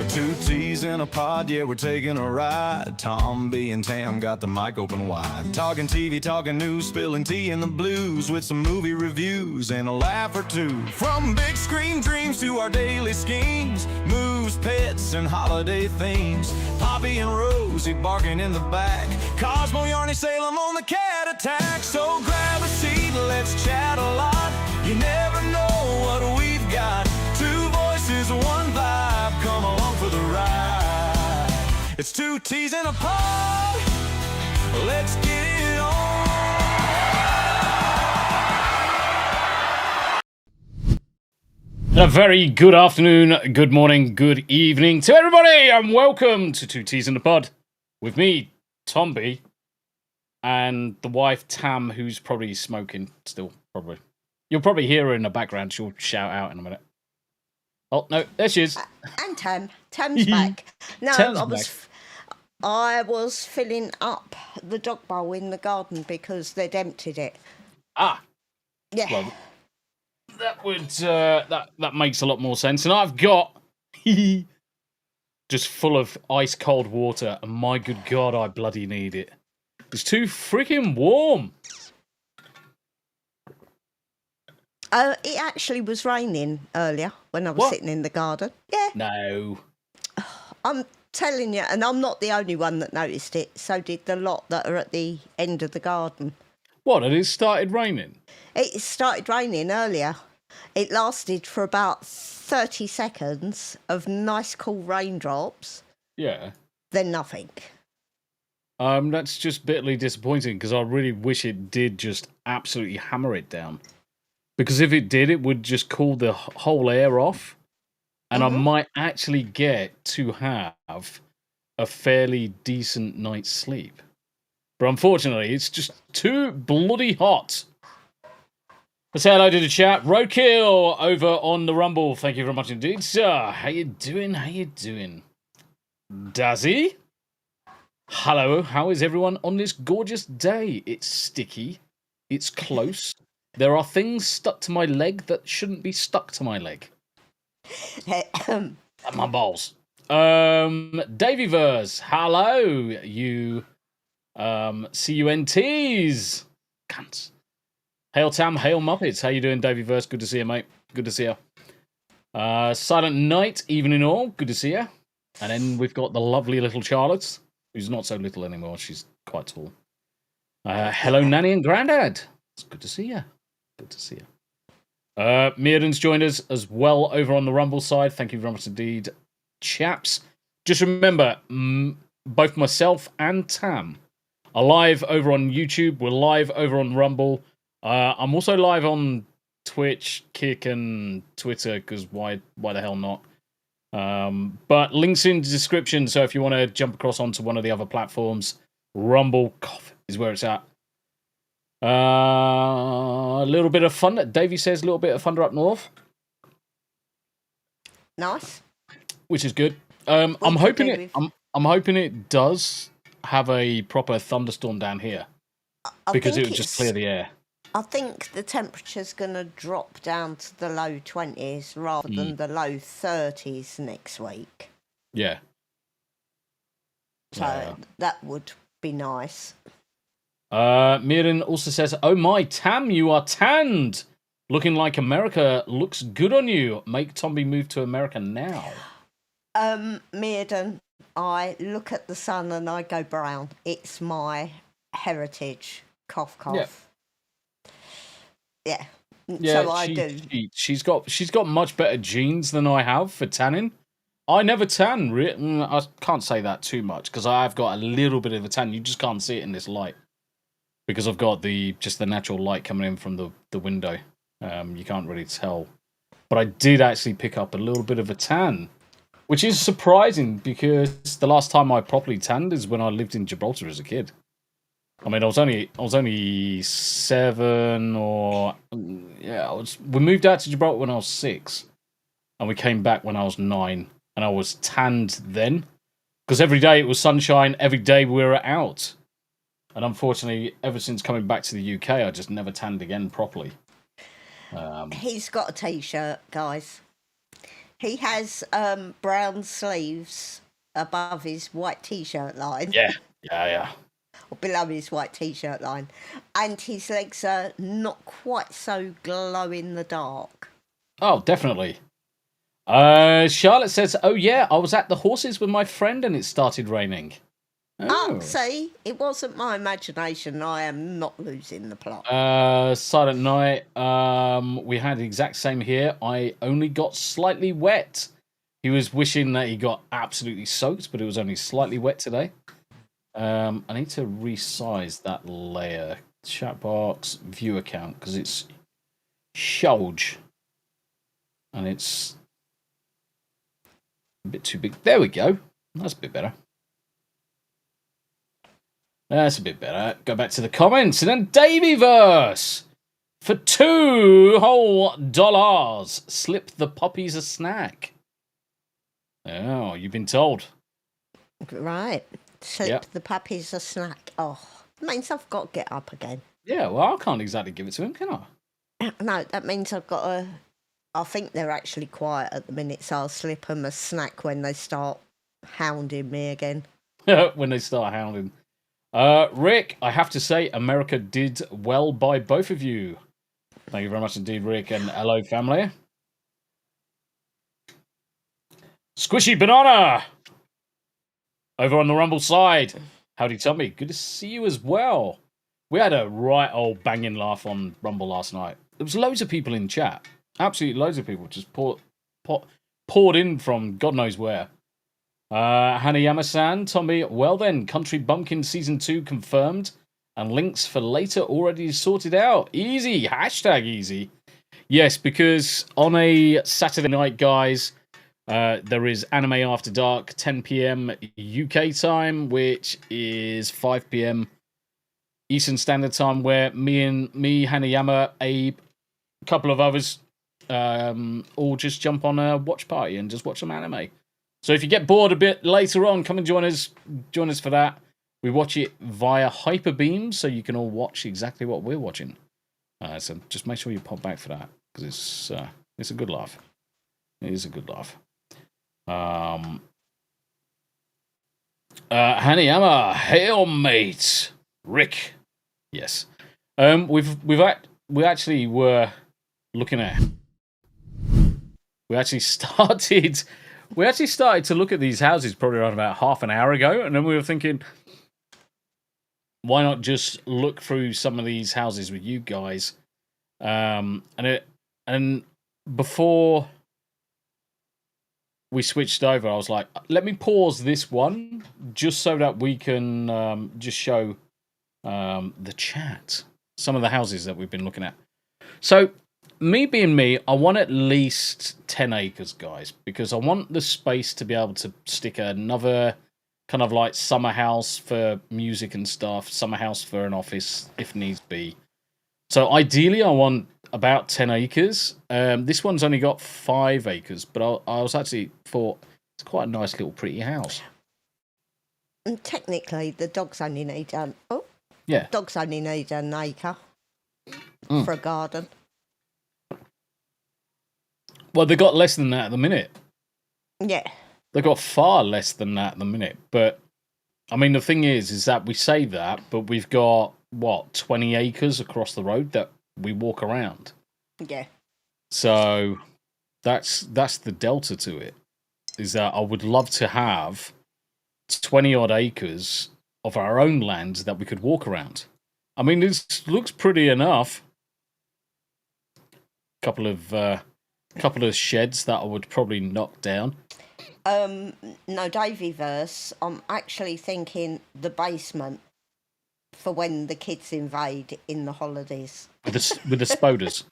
Two T's in a pod, yeah, we're taking a ride. Tombi and Tam got the mic open wide. Talking TV, talking news, spilling tea in the blues with some movie reviews and a laugh or two. From big screen dreams to our daily schemes, moves, pets, and holiday themes. Poppy and Rosie barking in the back. Cosmo, Yarny, Salem on the cat attack. So grab a seat, let's chat a lot. You never know what we've got. Two voices, one vibe, come along for the ride. It's two T's in a pod, let's get it on. A very good afternoon, good morning, good evening to everybody, and welcome to Two T's in a Pod with me, Tombi, and the wife, Tam, who's probably smoking still, probably. You'll probably hear her in the background. She'll shout out in a minute. Oh, no, there she is. And Tam. Tam's back. No, I was filling up the dog bowl in the garden because they'd emptied it. Ah. Yeah. Well, that would, that makes a lot more sense. And I've got just full of ice cold water, and my good God, I bloody need it. It's too freaking warm. It actually was raining earlier when I was sitting in the garden. Yeah. No. I'm telling you, and I'm not the only one that noticed it. So did the lot that are at the end of the garden. What, it started raining? It started raining earlier. It lasted for about 30 seconds of nice cool raindrops. Yeah. Then nothing. That's just bitterly disappointing because I really wish it did just absolutely hammer it down. Because if it did, it would just cool the whole air off. And I might actually get to have a fairly decent night's sleep. But unfortunately, it's just too bloody hot. Let's say hello to the chat. Roadkill over on the Rumble. Thank you very much indeed, sir. How you doing? How you doing? Dazzy? Hello. How is everyone on this gorgeous day? It's sticky. It's close. There are things stuck to my leg that shouldn't be stuck to my leg. And my balls. Davyverse, hello, you CUNTs. Cunts. Hail Tam, hail Muppets. How you doing, Davyverse? Good to see you, mate. Good to see you. Silent Night, evening all. Good to see you. And then we've got the lovely little Charlotte, who's not so little anymore. She's quite tall. Hello, Nanny and Grandad. It's good to see you. Good to see you. Mirden's joined us as well over on the Rumble side. Thank you very much indeed, chaps. Just remember, both myself and Tam are live over on YouTube. We're live over on Rumble. I'm also live on Twitch, Kick, and Twitter, because why the hell not? But links in the description, so if you want to jump across onto one of the other platforms, Rumble is where it's at. A little bit of fun. Davey says a little bit of thunder up north. Nice. Which is good. I'm hoping it does have a proper thunderstorm down here. Because it would just clear the air. I think the temperature's going to drop down to the low 20s rather than the low 30s next week. Yeah. So that would be nice. Mirren also says, oh my, Tam, you are tanned. Looking like America looks good on you. Make Tombi move to America now. Mirden, I look at the sun and I go brown. It's my heritage. Cough, cough. Yeah. So I do. She's got much better genes than I have for tanning. I never tan. I can't say that too much because I've got a little bit of a tan. You just can't see it in this light because I've got the natural light coming in from the window. You can't really tell. But I did actually pick up a little bit of a tan, which is surprising because the last time I properly tanned is when I lived in Gibraltar as a kid. I mean, I was only 7 or we moved out to Gibraltar when I was 6, and we came back when I was 9, and I was tanned then because every day it was sunshine, every day we were out, and unfortunately, ever since coming back to the UK, I just never tanned again properly. He's got a T-shirt, guys. He has brown sleeves above his white t-shirt line. Yeah. Or below his white t-shirt line. And his legs are not quite so glow in the dark. Oh, definitely. Charlotte says, "Oh yeah, I was at the horses with my friend and it started raining." Oh, see, it wasn't my imagination. I am not losing the plot. Silent Night. We had the exact same here. I only got slightly wet. He was wishing that he got absolutely soaked, but it was only slightly wet today. I need to resize that layer. Chat box, view account, because it's huge. And it's a bit too big. There we go. That's a bit better. That's a bit better. Go back to the comments. And then Davyverse. For $2 whole, slip the puppies a snack. Oh, you've been told. Right. Slip the puppies a snack. Oh, means I've got to get up again. Yeah, well, I can't exactly give it to him, can I? No, that means I've got to... I think they're actually quiet at the minute, so I'll slip them a snack when they start hounding me again. When they start hounding. Rick, I have to say, America did well by both of you. Thank you very much indeed, Rick, and hello, family. Squishy Banana! Over on the Rumble side. Howdy, Tommy. Good to see you as well. We had a right old banging laugh on Rumble last night. There was loads of people in chat. Absolutely loads of people just poured in from God knows where. Hanayama-san, Tommy, well then, Country Bumpkin Season 2 confirmed, and links for later already sorted out. Easy, hashtag easy. Yes, because on a Saturday night, guys, there is Anime After Dark, 10 p.m. UK time, which is 5 p.m. Eastern Standard Time, where me, Hanayama, Abe, a couple of others, all just jump on a watch party and just watch some anime. So if you get bored a bit later on, come and join us for that. We watch it via Hyperbeam, so you can all watch exactly what we're watching. So just make sure you pop back for that, because it's a good laugh. It is a good laugh. Hanayama, hail mate, Rick. Yes. We actually were looking at. We actually started to look at these houses probably around about half an hour ago, and then we were thinking, why not just look through some of these houses with you guys? And before we switched over, I was like, let me pause this one just so that we can just show the chat some of the houses that we've been looking at. So, me being me, I want at least 10 acres, guys, because I want the space to be able to stick another kind of like summer house for music and stuff, summer house for an office, if needs be. So ideally, I want about 10 acres. This one's only got 5 acres, but I was actually thought it's quite a nice little pretty house. And technically, the dogs only need dogs only need an acre for a garden. Well, they got less than that at the minute. Yeah. They got far less than that at the minute. But, I mean, the thing is that we say that, but we've got, 20 acres across the road that we walk around. Yeah. So, that's the delta to it, is that I would love to have 20-odd acres of our own land that we could walk around. I mean, this looks pretty enough. Couple of sheds that I would probably knock down. No, Davyverse, I'm actually thinking the basement for when the kids invade in the holidays. With the spoders.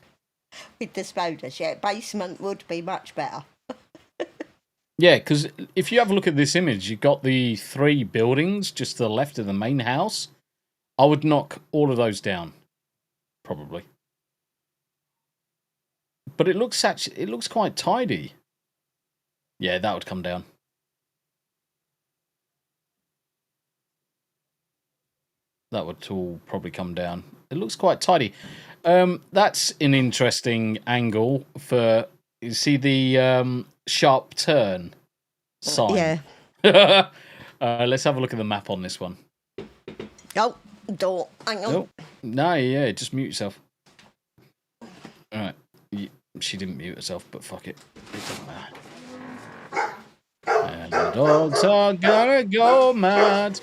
With the spoders, yeah. Basement would be much better. Yeah, because if you have a look at this image, you've got the 3 buildings just to the left of the main house. I would knock all of those down, probably. But it looks quite tidy. Yeah, that would come down. That would all probably come down. It looks quite tidy. That's an interesting angle for You see the sharp turn sign? Yeah. Let's have a look at the map on this one. Oh, door. Hang on. Oh, no, yeah, just mute yourself. All right. She didn't mute herself, but fuck it. It doesn't matter. And the dogs are gonna go mad.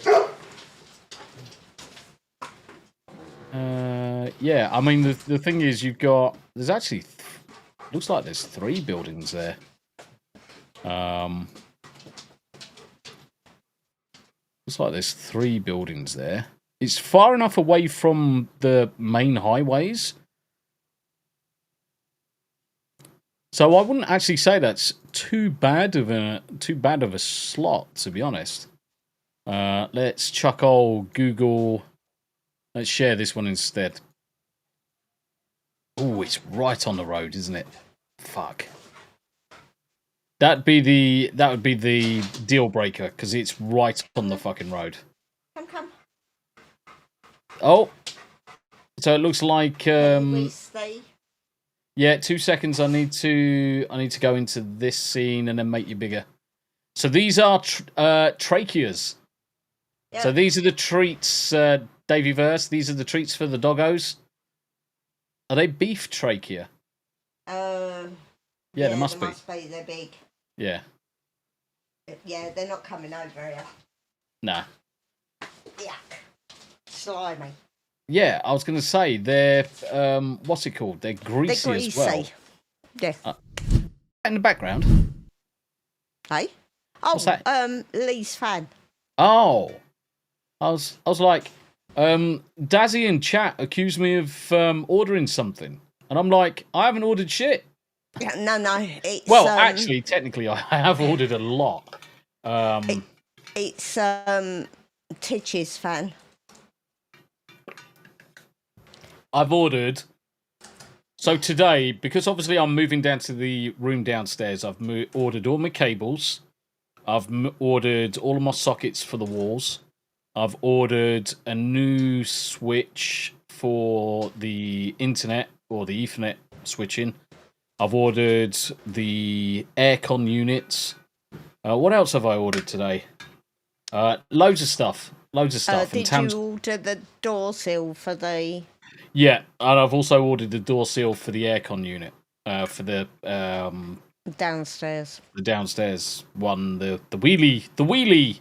Yeah, I mean, the thing is, there's actually, looks like there's 3 buildings there. Looks like there's 3 buildings there. It's far enough away from the main highways. So I wouldn't actually say that's too bad of a slot, to be honest. Let's chuck old Google. Let's share this one instead. Oh, it's right on the road, isn't it? Fuck. That would be the deal breaker because it's right on the fucking road. Come. Oh, so it looks like We stay. yeah. 2 seconds. I need to go into this scene and then make you bigger. So these are tracheas. Yep. So these are the treats, Davy Verse. These are the treats for the doggos. Are they beef trachea? Yeah, There must be. They're big. Yeah. Yeah, they're not coming over here. Nah. Yuck. Slimy. Yeah, I was going to say they're what's it called? They're greasy, as well. Yeah. In the background. Hey. Oh, What's that? Lee's fan. Oh, I was like, Dazzy in chat accused me of ordering something, and I'm like, I haven't ordered shit. Yeah, no. It's, well, actually, technically, I have ordered a lot. It's Titch's fan. I've ordered. So today, because obviously I'm moving down to the room downstairs, I've ordered all my cables. I've ordered all of my sockets for the walls. I've ordered a new switch for the internet or the Ethernet switching. I've ordered the aircon units. What else have I ordered today? Loads of stuff. Did you order the door seal for the... Yeah, and I've also ordered the door seal for the aircon unit. For the... downstairs. The downstairs one. The wheelie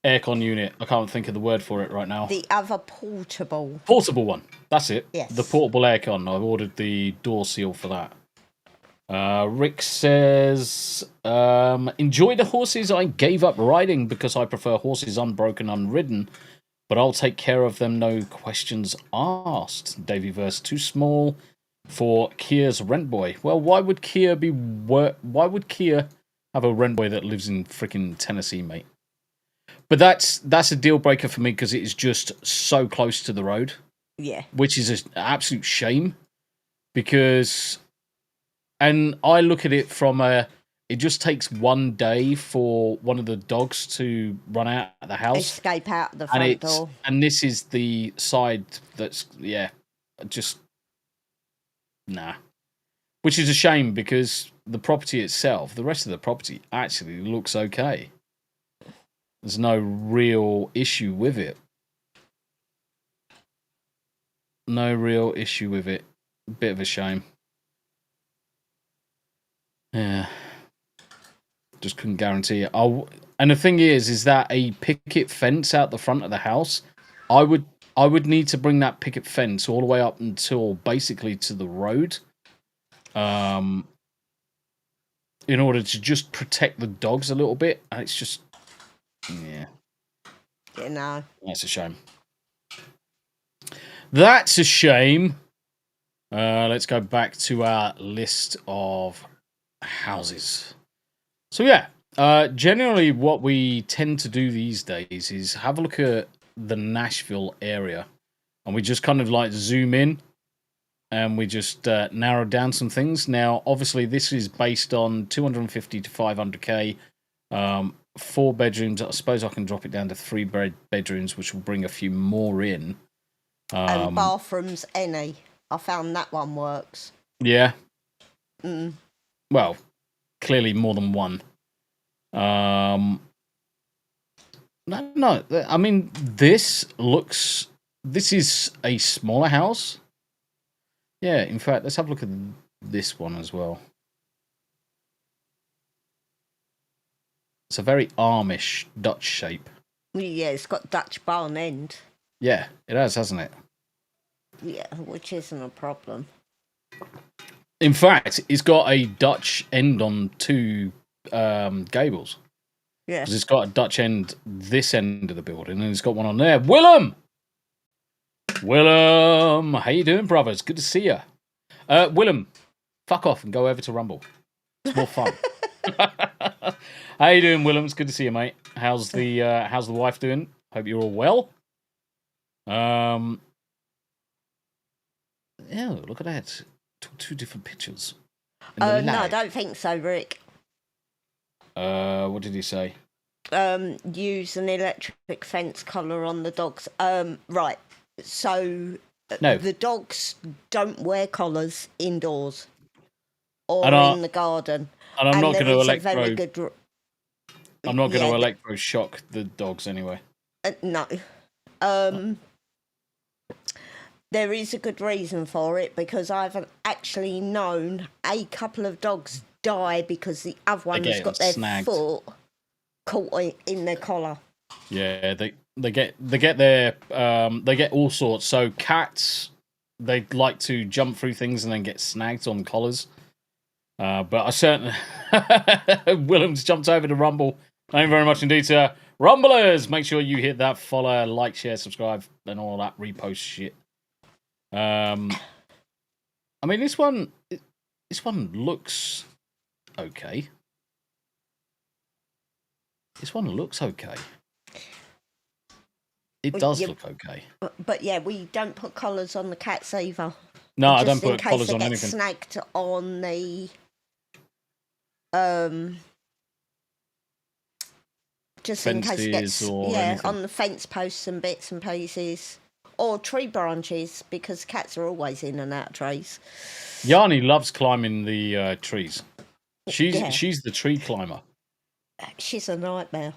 aircon unit. I can't think of the word for it right now. The other portable. Portable one. That's it. Yes. The portable aircon. I've ordered the door seal for that. Rick says, enjoy the horses. I gave up riding because I prefer horses unbroken, unridden, but I'll take care of them, no questions asked. Davy Verse, too small for Kia's rent boy. Well, why would Kia have a rent boy that lives in freaking Tennessee, mate? But that's a deal breaker for me because it is just so close to the road. Yeah. Which is an absolute shame because... And I look at it from it just takes one day for one of the dogs to run out of the house. Escape out the front door. And this is the side that's, just, nah. Which is a shame because the property itself, the rest of the property actually looks okay. There's no real issue with it. No real issue with it. Bit of a shame. Yeah, just couldn't guarantee it. And the thing is that a picket fence out the front of the house, I would need to bring that picket fence all the way up until basically to the road, in order to just protect the dogs a little bit. And it's just, yeah, You know, that's a shame. That's a shame. Let's go back to our list of houses. So generally what we tend to do these days is have a look at the Nashville area and we just kind of like zoom in and we just narrow down some things. Now obviously this is based on 250 to 500k, 4 bedrooms. I suppose I can drop it down to 3 bedrooms, which will bring a few more in. and bathrooms, any. I found that one works. Yeah. Well, clearly more than one. No. I mean, this is a smaller house. Yeah, in fact, let's have a look at this one as well. It's a very Amish Dutch shape. Yeah, it's got Dutch barn end. Yeah, it has, hasn't it? Yeah, which isn't a problem. In fact, it's got a Dutch end on two gables. Yeah. Because it's got a Dutch end this end of the building, and it's got one on there. Willem! How you doing, brothers? Good to see you. Willem, fuck off and go over to Rumble. It's more fun. How you doing, Willem? It's good to see you, mate. How's the wife doing? Hope you're all well. Yeah, look at that. Two different pictures. No, I don't think so, Rick. What did he say? Use an electric fence collar on the dogs. Right. So No. The dogs don't wear collars indoors or in the garden. And I'm not going to I'm not going to electroshock the dogs anyway. No. There is a good reason for it, because I've actually known a couple of dogs die because the other one has got their foot caught in their collar. Yeah, they get their they get all sorts. So cats, they like to jump through things and then get snagged on collars. But I certainly Willem's jumped over to Rumble. Thank you very much indeed, sir. Rumblers, make sure you hit that follow, like, share, subscribe, and all that repost shit. I mean, this one looks okay. This one looks okay. It does look okay. But yeah, we don't put collars on the cats either. No, I don't put collars on anything. Snagged on the just in case it gets on the fence posts and bits and pieces. Or tree branches, because cats are always in and out of trees. Yanni loves climbing the trees. She's the tree climber. She's a nightmare.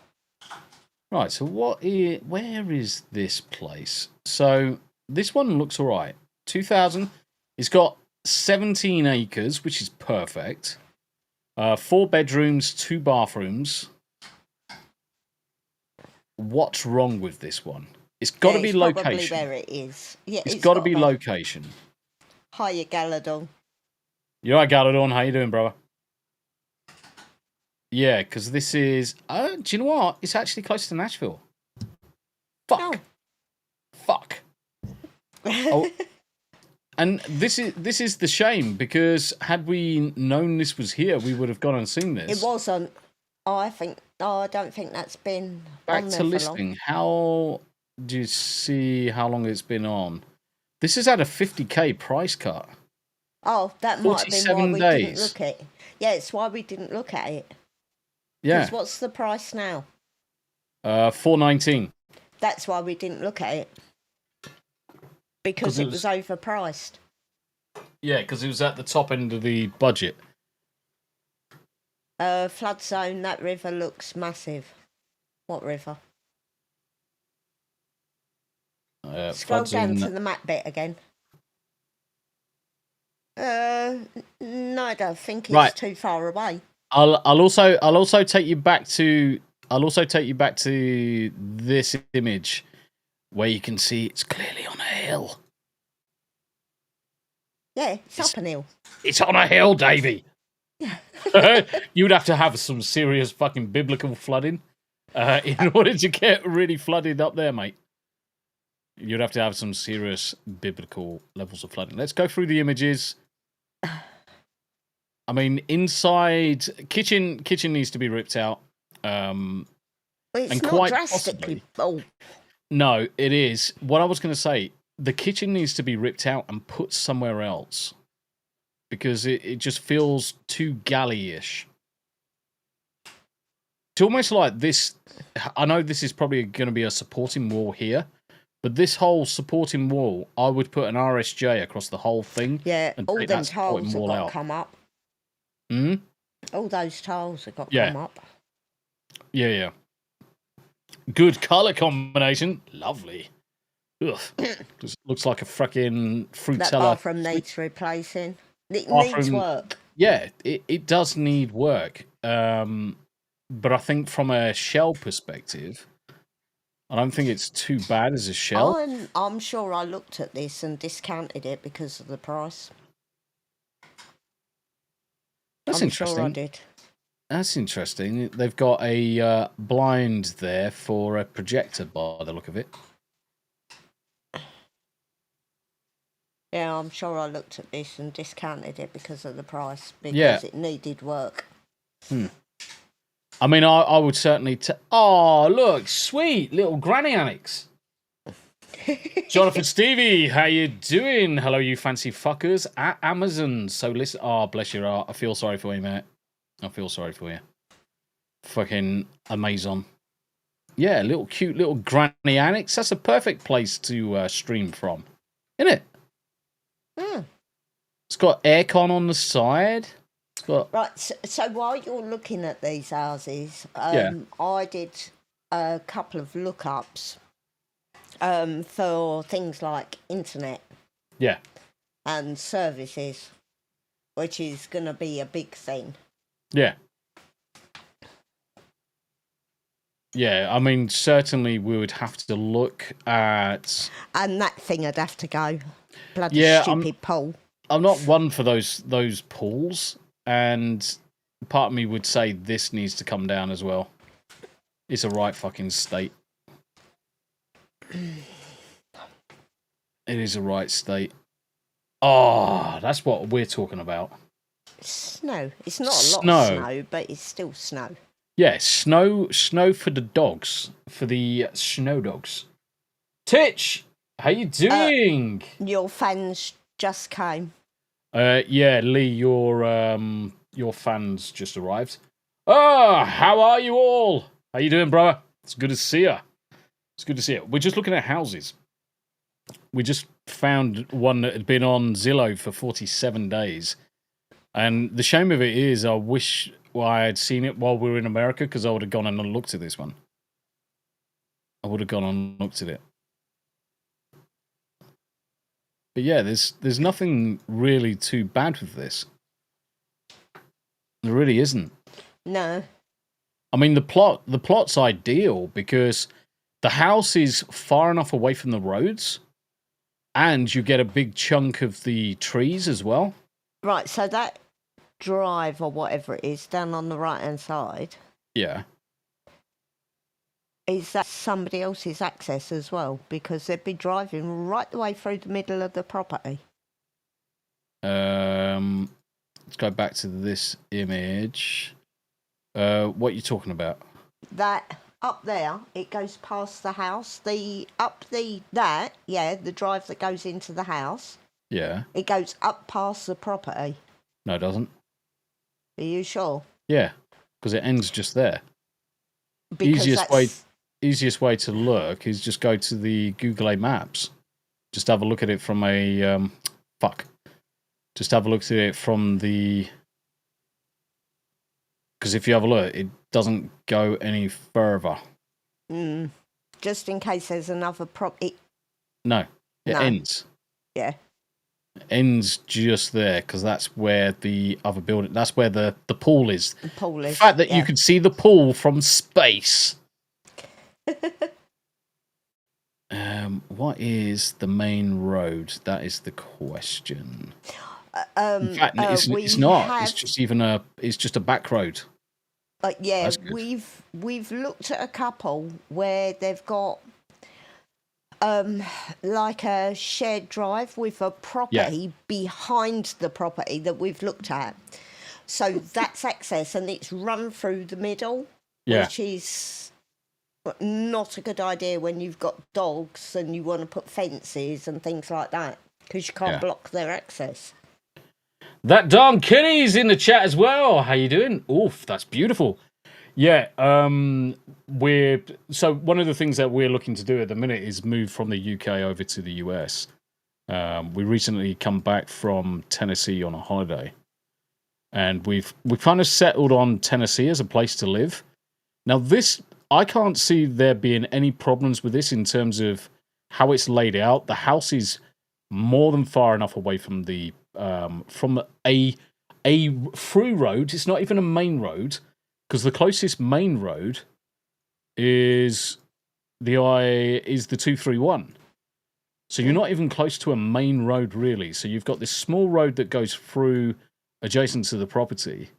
Right, so where is this place? So this one looks all right. 2,000. It's got 17 acres, which is perfect. 4 bedrooms, 2 bathrooms. What's wrong with this one? It's got to be location. Probably where it is. Yeah, it's got to be location. Hiya, Galadon. You alright, Galadon? How you doing, brother? Yeah, because this is... do you know what? It's actually close to Nashville. Fuck. Oh. And this is the shame, because had we known this was here, we would have gone and seen this. It wasn't. I don't think that's been back to listing. How do you see how long it's been on? This has had a 50k price cut. Oh, that might have been why we didn't look at it. Yeah, it's why we didn't look at it. Yeah. Because what's the price now? $419. That's why we didn't look at it. Because it was overpriced. Yeah, because it was at the top end of the budget. Flood zone, that river looks massive. What river? Scroll down to the map bit again. No, I don't think it's too far away. I'll also take you back to this image where you can see it's clearly on a hill. Yeah, it's up an hill. It's on a hill, Davey. You'd have to have some serious fucking biblical flooding in order to get really flooded up there, mate. You'd have to have some serious biblical levels of flooding. Let's go through the images. I mean, inside kitchen needs to be ripped out. Well, it's and not quite drastically. No, it is. What I was going to say, the kitchen needs to be ripped out and put somewhere else, because it just feels too galley-ish. It's almost like this. I know this is probably going to be a supporting wall here, but this whole supporting wall, I would put an RSJ across the whole thing. Yeah, and all take them that supporting tiles have wall got out. to come up. Mm? All those tiles have got to Yeah. come up. Yeah. Good colour combination. Lovely. Ugh. Just looks like a fucking Frutella. That bathroom needs replacing. It needs work. Yeah, it does need work. But I think from a shell perspective, I don't think it's too bad as a shell. I'm sure I looked at this and discounted it because of the price. That's interesting. Sure I did. That's interesting. They've got a blind there for a projector by the look of it. Yeah, I'm sure I looked at this and discounted it because of the price, because it needed work. I mean, I would certainly... Oh, look, sweet little granny annex. Jonathan Stevie, how you doing? Hello, you fancy fuckers at Amazon. So listen... Oh, bless your heart. I feel sorry for you, mate. I feel sorry for you. Fucking Amazon. Yeah, cute little granny annex. That's a perfect place to stream from. Isn't it? It's got aircon on the side. Right, so while you're looking at these houses, I did a couple of lookups for things like internet and services, which is going to be a big thing. Yeah, I mean, certainly we would have to look at... And that thing would have to go. Bloody stupid pool. I'm not one for those pools, and part of me would say this needs to come down as well. It's a right fucking state. It is a right state. Oh, that's what we're talking about. Snow. It's not a lot of snow, but it's still snow. Yeah, snow for the dogs, for the snow dogs. Titch, how you doing? Your fans just came. Yeah, Lee, your fans just arrived. How are you all? How you doing, brother? It's good to see you. We're just looking at houses. We just found one that had been on Zillow for 47 days. And the shame of it is, I wish I had seen it while we were in America, because I would have gone and looked at this one. I would have gone and looked at it. But yeah, there's nothing really too bad with this. There really isn't. No. I mean, the plot's ideal because the house is far enough away from the roads, and you get a big chunk of the trees as well. Right, so that drive or whatever it is down on the right-hand side... Yeah. Is that somebody else's access as well? Because they'd be driving right the way through the middle of the property. Let's go back to this image. What are you talking about? That up there, it goes past the house. The drive that goes into the house. Yeah. It goes up past the property. No, it doesn't. Are you sure? Yeah, because it ends just there. Because Easiest way to look is just go to the Google Maps. Just have a look at it from a Just have a look at it from the... Because if you have a look, it doesn't go any further. Just in case there's another property. No, it ends. Yeah. It ends just there, because that's where the other building... That's where the pool is. The pool is. The fact that you could see the pool from space... What is the main road? That is the question. In fact, it's not. It's just It's just a back road. Yeah, we've looked at a couple where they've got like a shared drive with a property behind the property that we've looked at. So that's access, and it's run through the middle, which is not a good idea when you've got dogs and you want to put fences and things like that, because you can't block their access. That darn kitty's in the chat as well. How you doing? Oof, that's beautiful. Yeah, so one of the things that we're looking to do at the minute is move from the UK over to the US. We recently come back from Tennessee on a holiday, and we've kind of settled on Tennessee as a place to live. Now, this I can't see there being any problems with this in terms of how it's laid out. The house is more than far enough away from the from a through road. It's not even a main road, because the closest main road is the 231. So you're not even close to a main road, really. So you've got this small road that goes through adjacent to the property.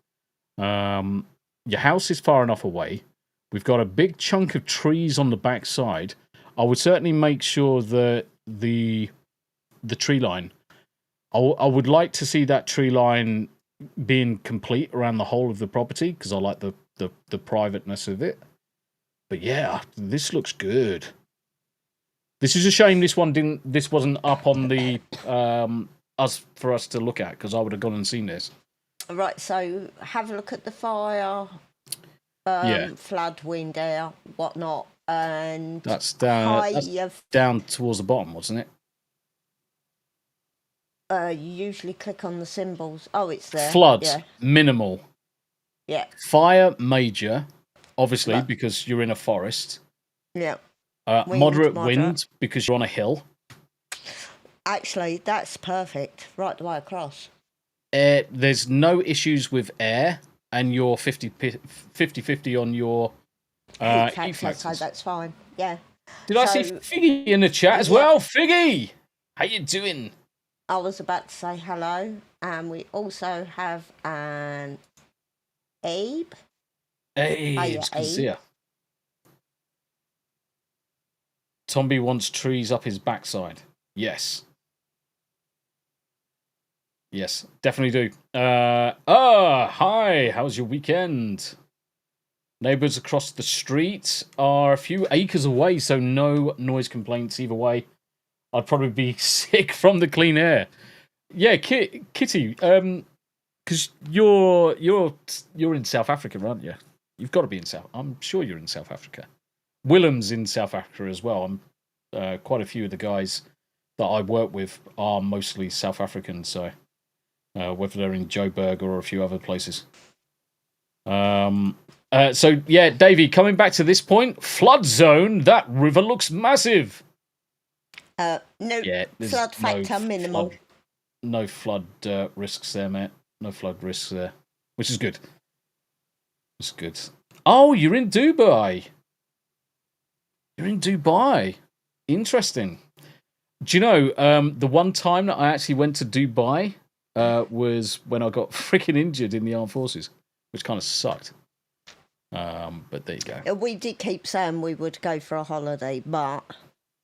Your house is far enough away. We've got a big chunk of trees on the back side. I would certainly make sure that the tree line, I would like to see that tree line being complete around the whole of the property, because I like the privateness of it. But yeah, this looks good. This is a shame this wasn't up on the for us to look at, because I would have gone and seen this. Right, so have a look at the fire, flood, wind, air, whatnot, and that's down towards the bottom, wasn't it? You usually click on the symbols. Oh, it's there. Floods, minimal. Yeah. Fire, major, obviously, because you're in a forest. Yeah. Moderate wind, because you're on a hill. Actually, that's perfect. Right the way across. There's no issues with air, and you're 50-50 on your heat factor. So that's fine. Yeah. Did I see Figgy in the chat as well? Figgy! How you doing? I was about to say hello, and we also have an Abe. Hey, it's good to see you. Tombi wants trees up his backside. Yes. Yes, definitely do. Hi, how's your weekend? Neighbours across the street are a few acres away, so no noise complaints either way. I'd probably be sick from the clean air. Yeah, Kitty, because you're in South Africa, aren't you? You've got to be in South. I'm sure you're in South Africa. Willem's in South Africa as well. Quite a few of the guys that I work with are mostly South African, so whether they're in Joburg or a few other places. So yeah, Davey, coming back to this point, flood zone. That river looks massive. Flood factor minimal. No flood risks there, mate. No flood risks there, which is good. It's good. Oh, you're in Dubai. You're in Dubai. Interesting. Do you know, the one time that I actually went to Dubai was when I got freaking injured in the armed forces, which kind of sucked. But there you go. We did keep saying we would go for a holiday, but,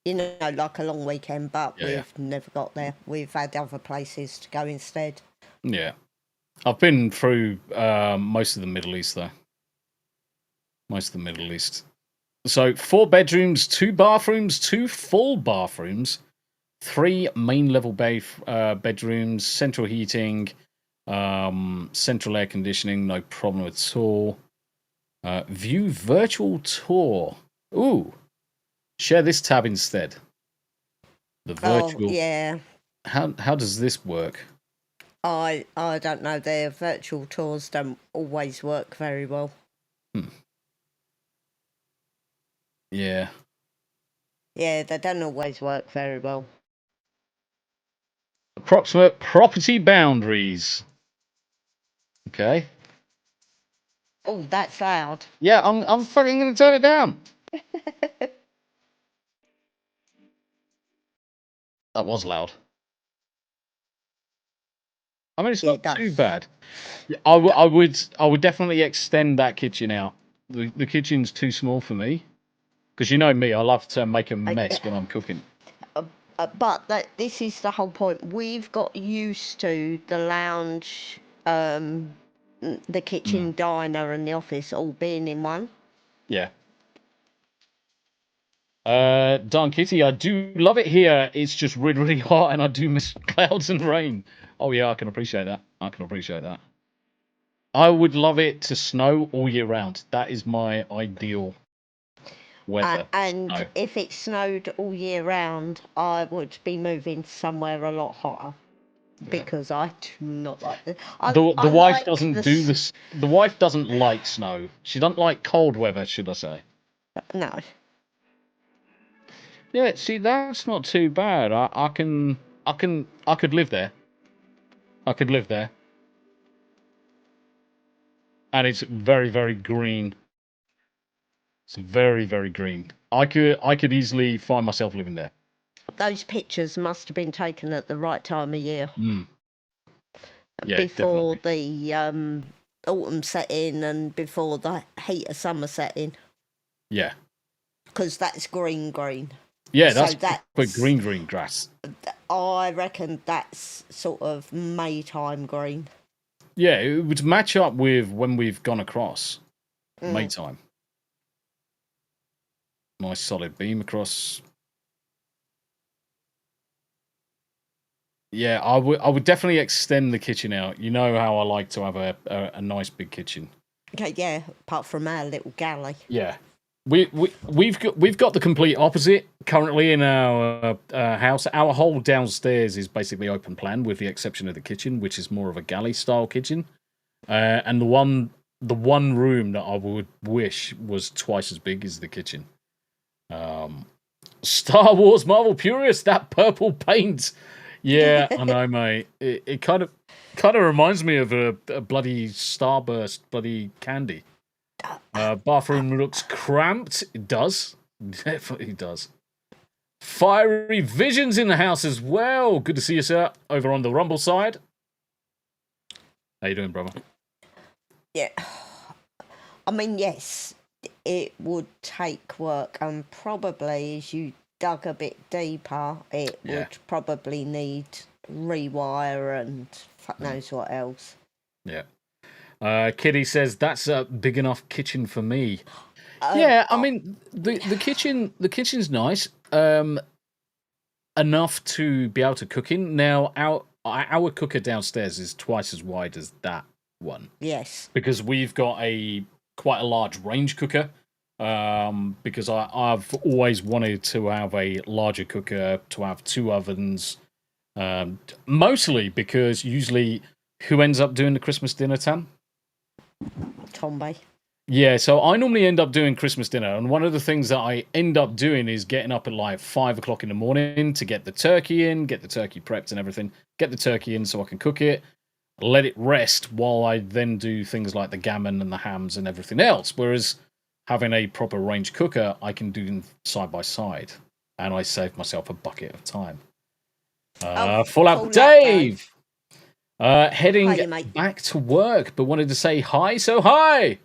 like a long weekend, but we've never got there. We've had other places to go instead. Yeah. I've been through most of the Middle East, though. Most of the Middle East. So 4 bedrooms, 2 bathrooms, 2 full bathrooms, 3 main level bedrooms, central heating, central air conditioning, no problem at all. View virtual tour. Ooh, share this tab instead. The virtual. Oh, yeah. How does this work? I don't know. Their virtual tours don't always work very well. Yeah. Yeah, they don't always work very well. Approximate property boundaries. Okay. Oh, that's loud. Yeah, I'm fucking gonna turn it down. That was loud. I mean, it's not too bad. I would definitely extend that kitchen out. The kitchen's too small for me. Because you know me, I love to make a mess when I'm cooking. But this is the whole point. We've got used to the lounge, the kitchen, diner, and the office all being in one. Yeah. Darn Kitty, I do love it here. It's just really, really hot, and I do miss clouds and rain. Oh yeah, I can appreciate that. I would love it to snow all year round. That is my ideal weather. And if it snowed all year round, I would be moving somewhere a lot hotter. because I do not like it. The wife doesn't do this. The wife doesn't like snow. She doesn't like cold weather, should I say? No. Yeah, see, that's not too bad. I could live there. I could live there. And it's very, very green. It's very, very green. I could easily find myself living there. Those pictures must have been taken at the right time of year. Yeah, before definitely. the autumn set in and before the heat of summer set in. Yeah. Because that's green. Yeah, that's green grass. I reckon that's sort of Maytime green. Yeah, it would match up with when we've gone across. Maytime. Nice solid beam across. Yeah, I would definitely extend the kitchen out. You know how I like to have a nice big kitchen. Okay, yeah, apart from our little galley. Yeah. We've got the complete opposite currently in our house. Our whole downstairs is basically open plan, with the exception of the kitchen, which is more of a galley style kitchen. And the one room that I would wish was twice as big as the kitchen. Star Wars Marvel Purist, that purple paint. Yeah, I know, mate. It kind of reminds me of a bloody Starburst bloody candy. Bathroom looks cramped. It does. Definitely does. Fiery visions in the house as well. Good to see you, sir. Over on the Rumble side. How you doing, brother? Yeah. I mean, yes, it would take work, and probably as you dug a bit deeper, it would probably need rewire and fuck knows what else. Yeah. Kitty says that's a big enough kitchen for me. Yeah, I mean the kitchen's nice, enough to be able to cook in. Now our cooker downstairs is twice as wide as that one. Yes, because we've got quite a large range cooker. Because I've always wanted to have a larger cooker, to have 2 ovens. Mostly because usually who ends up doing the Christmas dinner, Tam? Tombi. Yeah, so I normally end up doing Christmas dinner, and one of the things that I end up doing is getting up at like 5 o'clock in the morning to get the turkey in, get the turkey prepped and everything, get the turkey in so I can cook it, let it rest while I then do things like the gammon and the hams and everything else. Whereas having a proper range cooker, I can do them side by side, and I save myself a bucket of time. Full out Dave! Heading back to work, but wanted to say hi, so hi!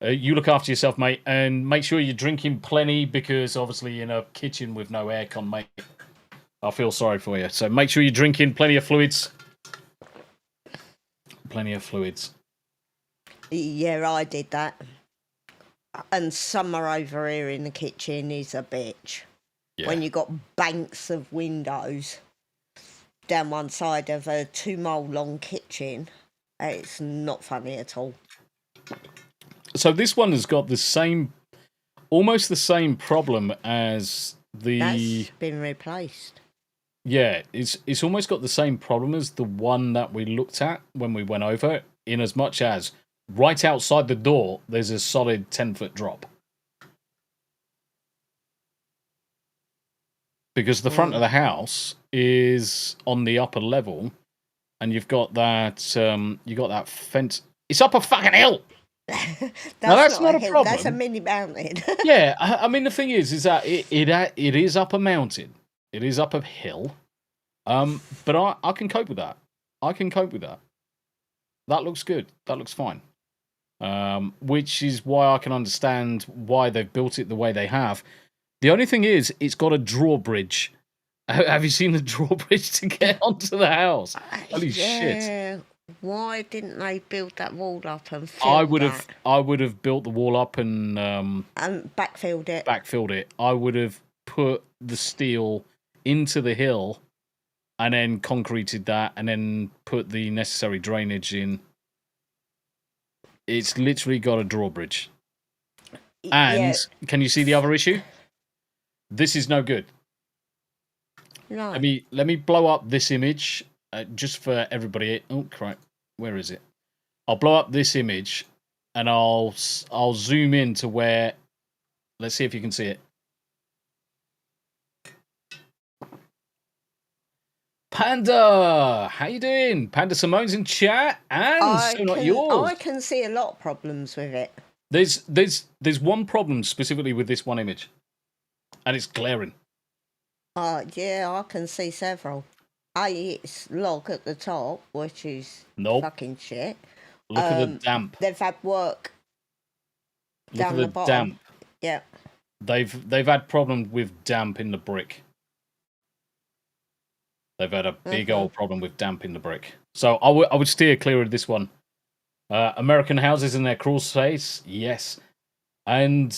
You look after yourself, mate, and make sure you're drinking plenty, because obviously in a kitchen with no aircon, mate, I feel sorry for you. So make sure you're drinking plenty of fluids. Plenty of fluids. Yeah, I did that. And summer over here in the kitchen is a bitch. Yeah. When you got banks of windows down one side of a 2-mile long kitchen, it's not funny at all. So this one has got almost the same problem as the... That's been replaced. Yeah, it's almost got the same problem as the one that we looked at when we went over, in as much as right outside the door, there's a solid 10-foot drop. Because the front of the house is on the upper level, and you've got that fence. It's up a fucking hill. that's not a hill, problem. That's a mini mountain. Yeah, I mean the thing is that it is up a mountain. It is up a hill. But I can cope with that. That looks good. That looks fine. Which is why I can understand why they've built it the way they have. The only thing is, it's got a drawbridge. Have you seen the drawbridge to get onto the house? Holy shit! Why didn't they build that wall up and fill I would have built the wall up and backfilled it. I would have put the steel into the hill and then concreted that and then put the necessary drainage in. It's literally got a drawbridge. And can you see the other issue? This is no good. No. Let me blow up this image just for everybody. Oh crap, where is it? I'll blow up this image, and I'll zoom in to where. Let's see if you can see it. Panda, how you doing? Panda Simone's in chat, and so not yours. I can see a lot of problems with it. There's one problem specifically with this one image, and it's glaring. Yeah, I can see several. It's log at the top, which is fucking shit. Look at the damp. They've had work down the bottom. Damp. Yeah. They've had problem with damp in the brick. They've had a big old problem with damp in the brick. So I would steer clear of this one. American houses in their crawl space, yes. And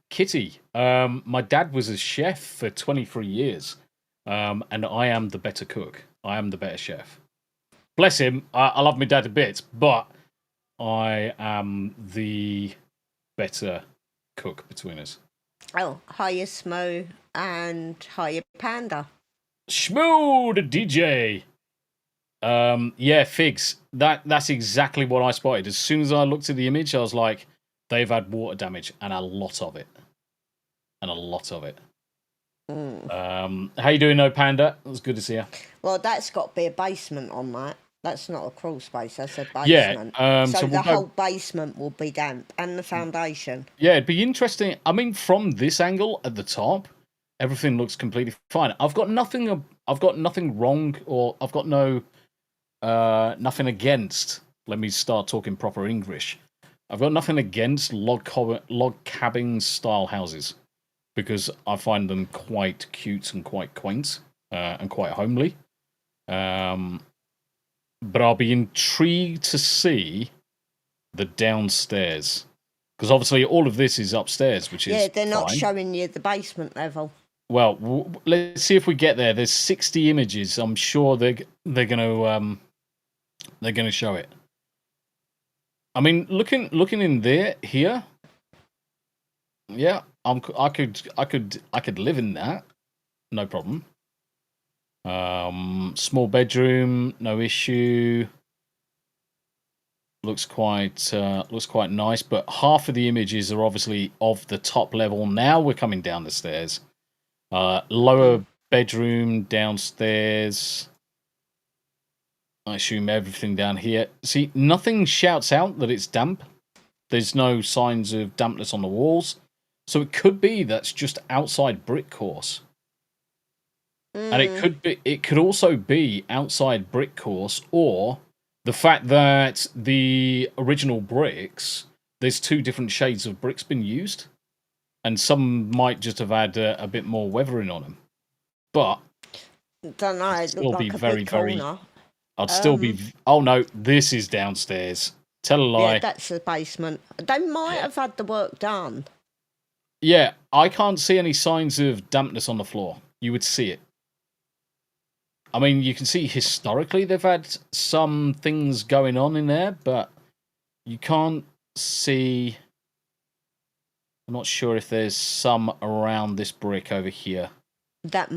Kitty. My dad was a chef for 23 years. And I am the better cook. I am the better chef. Bless him. I love my dad a bit, but I am the better cook between us. Oh, hiya Smo and hiya Panda. Shmoo the DJ. Figs. That's exactly what I spotted. As soon as I looked at the image, I was like, they've had water damage and a lot of it. How you doing, no Panda? It was good to see you. Well, that's got to be a basement on that. That's not a crawl space. That's a basement. Yeah. So the whole basement will be damp and the foundation. Yeah, it'd be interesting. I mean, from this angle at the top, everything looks completely fine. I've got nothing wrong, or I've got nothing against. Let me start talking proper English. I've got nothing against log cabin style houses, because I find them quite cute and quite quaint and quite homely. But I'll be intrigued to see the downstairs, because obviously all of this is upstairs, which is they're not fine. showing you the basement level. Well, let's see if we get there. There's 60 images. I'm sure they're gonna show it. I mean, looking in here. Yeah, I could live in that, no problem. Small bedroom, no issue. Looks quite nice, but half of the images are obviously of the top level. Now we're coming down the stairs. Lower bedroom downstairs. I assume everything down here. See, nothing shouts out that it's damp. There's no signs of dampness on the walls. So it could be that's just outside brick course. And it could also be outside brick course, or the fact that the original bricks, there's 2 different shades of bricks been used, and some might just have had a bit more weathering on them. But don't know. It still looked be like very, a big very. corner. I'd still be. Oh no, this is downstairs. Tell a lie. Yeah, that's the basement. They might have had the work done. Yeah, I can't see any signs of dampness on the floor. You would see it. I mean, you can see historically they've had some things going on in there, but you can't see. I'm not sure if there's some around this brick over here. Let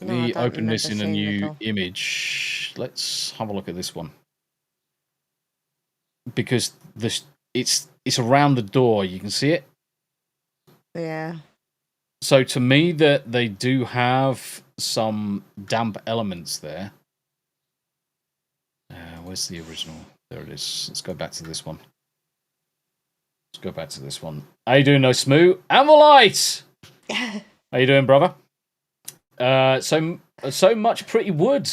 me open this in a new image. Let's have a look at this one, because it's around the door. You can see it. Yeah. So to me, that they do have some damp elements there. Where's the original? There it is. Let's go back to this one. How you doing, no Smoo? Amalite! How you doing, brother? So much pretty wood.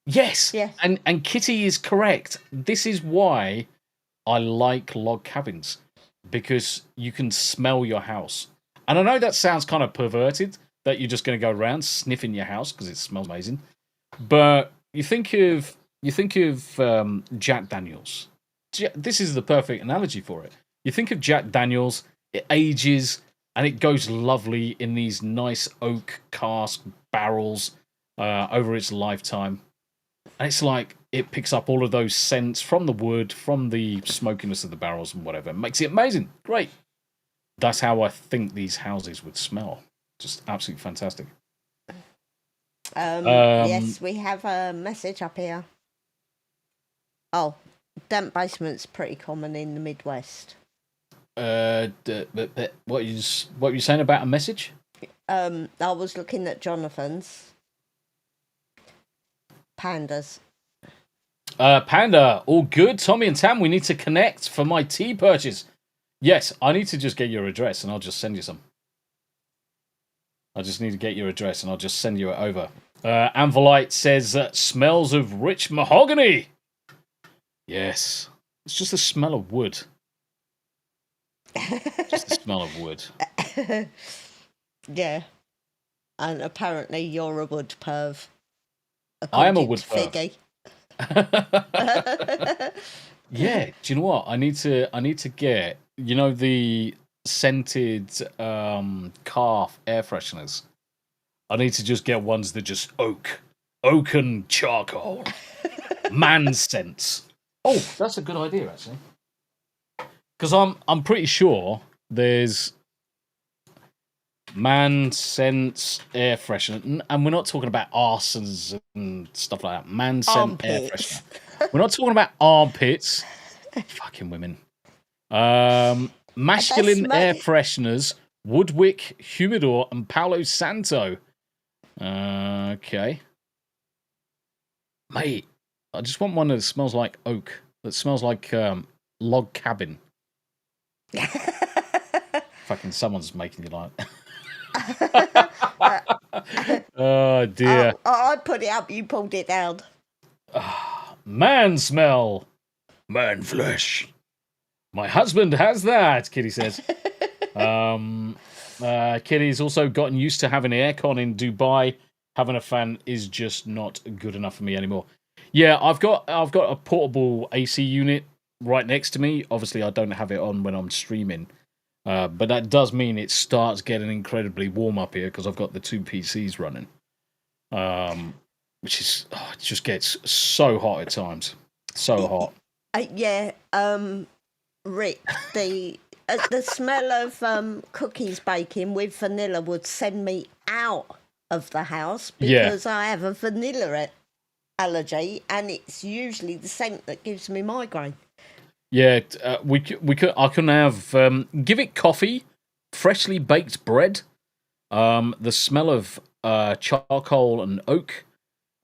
Yes. Yeah. And Kitty is correct. This is why I like log cabins, because you can smell your house. And I know that sounds kind of perverted, that you're just going to go around sniffing your house because it smells amazing. But you think of Jack Daniels. This is the perfect analogy for it. You think of Jack Daniels, it ages, and it goes lovely in these nice oak cask barrels over its lifetime. And it's like it picks up all of those scents from the wood, from the smokiness of the barrels and whatever. It makes it amazing. Great. That's how I think these houses would smell. Just absolutely fantastic. Yes, we have a message up here. Oh, damp basement's pretty common in the Midwest. What are you saying about a message? I was looking at Jonathan's pandas. Panda, all good. Tommy and Tam, we need to connect for my tea purchase. Yes, I need to just get your address and I'll just send you some. I just need to get your address and I'll just send you it over. Anvilite says, smells of rich mahogany. Yes. It's just the smell of wood. Just the smell of wood. Yeah. And apparently you're a wood perv. I am a wood perv. Yeah, do you know what? I need to get, the scented car air fresheners. I need to just get ones that just oaken charcoal, man scents. Oh, that's a good idea actually. Because I'm pretty sure there's man scents air freshener, and we're not talking about arsons and stuff like that. Man scent air freshener. We're not talking about armpits. Fucking women. Masculine air fresheners, Woodwick, Humidor, and Palo Santo. Okay. Mate, I just want one that smells like oak. That smells like log cabin. Fucking someone's making you like oh dear. I put it up, you pulled it down. Man smell. Man flesh. My husband has that, Kitty says. Kitty's also gotten used to having aircon in Dubai. Having a fan is just not good enough for me anymore. Yeah, I've got a portable AC unit right next to me. Obviously, I don't have it on when I'm streaming. But that does mean it starts getting incredibly warm up here because I've got the two PCs running. Which is, it just gets so hot at times. So hot. Yeah, Rick, the smell of cookies baking with vanilla would send me out of the house because I have a vanilla allergy, and it's usually the scent that gives me migraine. Yeah, I can have give it coffee, freshly baked bread, the smell of charcoal and oak.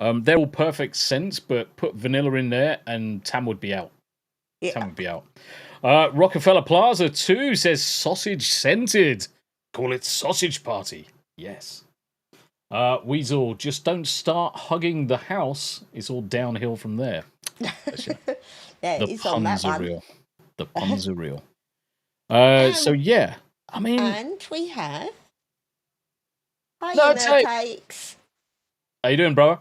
They're all perfect scents, but put vanilla in there and Tam would be out. Yeah. Tam would be out. Rockefeller Plaza 2 says sausage scented. Call it sausage party. Yes. Weasel, just don't start hugging the house. It's all downhill from there. Yeah, the puns are real. The puns are real. So yeah, I mean, and we have. Hi, Nerdtakes. How you doing, bro?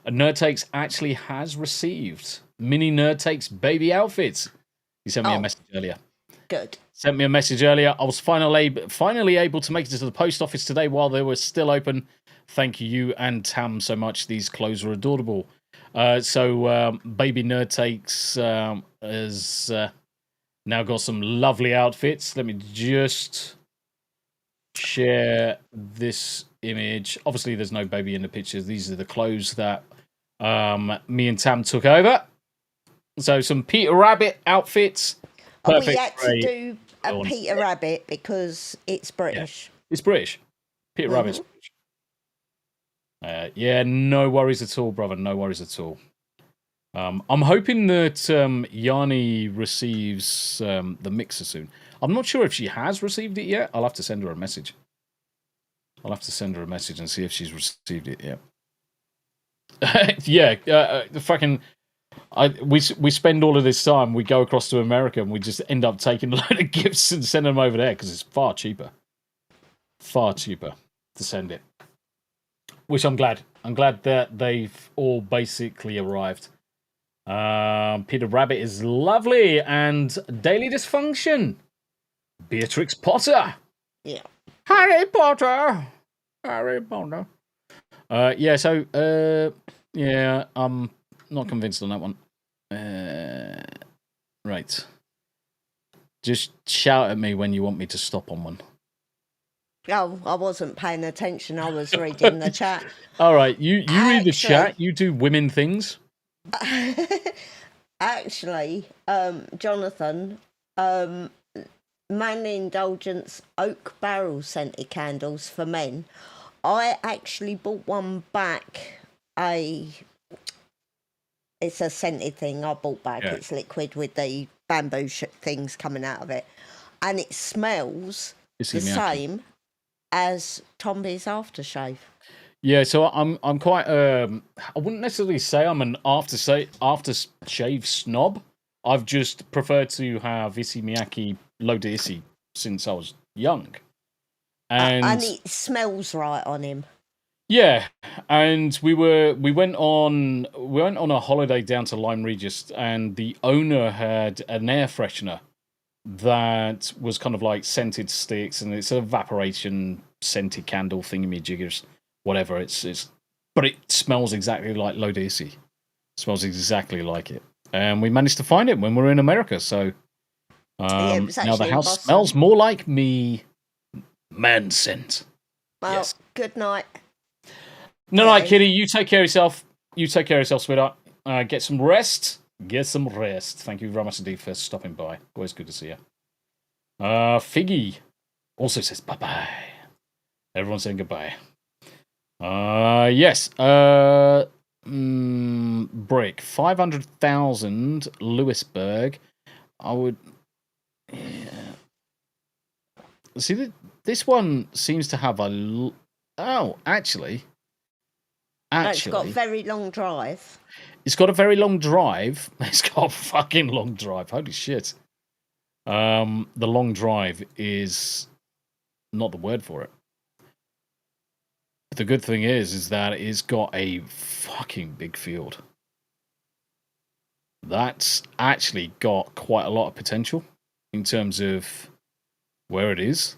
Nerdtakes actually has received mini Nerdtakes baby outfits. He sent me a message earlier. Good. Sent me a message earlier. I was finally able to make it to the post office today while they were still open. Thank you and Tam so much. These clothes are adorable. So Baby Nerdtakes has now got some lovely outfits. Let me just share this image. Obviously, there's no baby in the pictures. These are the clothes that me and Tam took over. So some Peter Rabbit outfits. Perfect. We had to do a Peter Rabbit because it's British. Yeah. It's British. Peter Rabbit's British. Yeah, no worries at all, brother. No worries at all. I'm hoping that Yanni receives the mixer soon. I'm not sure if she has received it yet. I'll have to send her a message. I'll have to send her a message and see if she's received it yet. Yeah, fucking. We spend all of this time. We go across to America and we just end up taking a load of gifts and sending them over there because it's far cheaper. Far cheaper to send it. Which I'm glad. I'm glad that they've all basically arrived. Peter Rabbit is lovely and Daily Dysfunction. Beatrix Potter. Yeah. Harry Potter. Harry Potter. Yeah, so yeah, I'm not convinced on that one. Right. Just shout at me when you want me to stop on one. Oh, I wasn't paying attention. I was reading the chat. All right, you read the chat. You do women things. Actually, Jonathan, manly indulgence oak barrel scented candles for men. I actually bought one back. It's a scented thing I bought back. Yeah. It's liquid with the bamboo things coming out of it, and it smells the same as Tombi's aftershave. Yeah, so I'm quite I wouldn't necessarily say I'm an aftershave snob. I've just preferred to have Issey Miyake Low to Issey since I was young, and it smells right on him. Yeah, and we went on a holiday down to Lyme Regis, and the owner had an air freshener that was kind of like scented sticks, and it's an evaporation scented candle thingy-jiggers, whatever. But it smells exactly like Low to Issey. Smells exactly like it, and we managed to find it when we were in America. So now the house smells more like me, man scent. Well, yes. Good night. No, Kitty, you take care of yourself. You take care of yourself, sweetheart. Get some rest. Thank you very much indeed for stopping by. Always good to see you. Figgy also says bye-bye. Everyone's saying goodbye. Yes. Brick. 500,000 Lewisburg. I would... Yeah. See, this one seems to have a... Oh, actually... It's got a very long drive. It's got a very long drive. It's got a fucking long drive. Holy shit. The long drive is not the word for it. The good thing is that it's got a fucking big field. That's actually got quite a lot of potential in terms of where it is.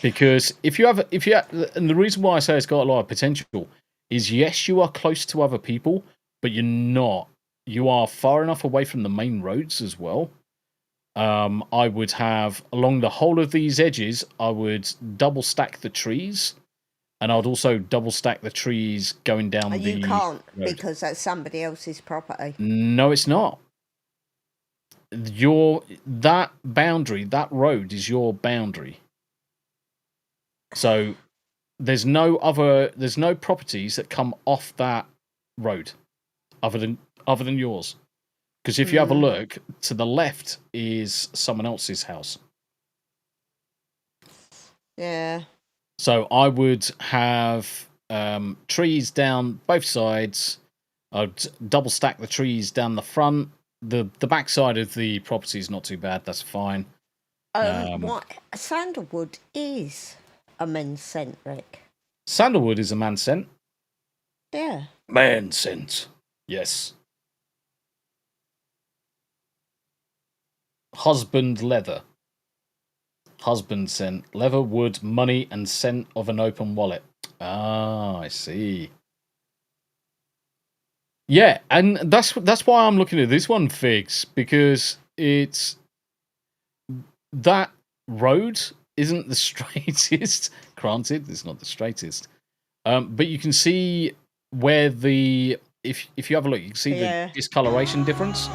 Because if you have, and the reason why I say it's got a lot of potential is yes, you are close to other people, but you're not. You are far enough away from the main roads as well. I would have, along the whole of these edges, I would double stack the trees, and I would also double stack the trees going down the road. You can't, because that's somebody else's property. No, it's not. That boundary, that road is your boundary. So there's no properties that come off that road other than yours. Because if you have a look, to the left is someone else's house. Yeah. So I would have trees down both sides. I'd double stack the trees down the front. The back side of the property is not too bad. That's fine. What sandalwood is a men's scent, Rick? Sandalwood is a man's scent. Yeah. Man scent. Yes. Husband leather. Husband scent. Leather, wood, money, and scent of an open wallet. Ah, I see. Yeah, and that's why I'm looking at this one, Figs, because it's that road isn't the straightest. Granted, it's not the straightest. But you can see where if you have a look, you can see the discoloration difference.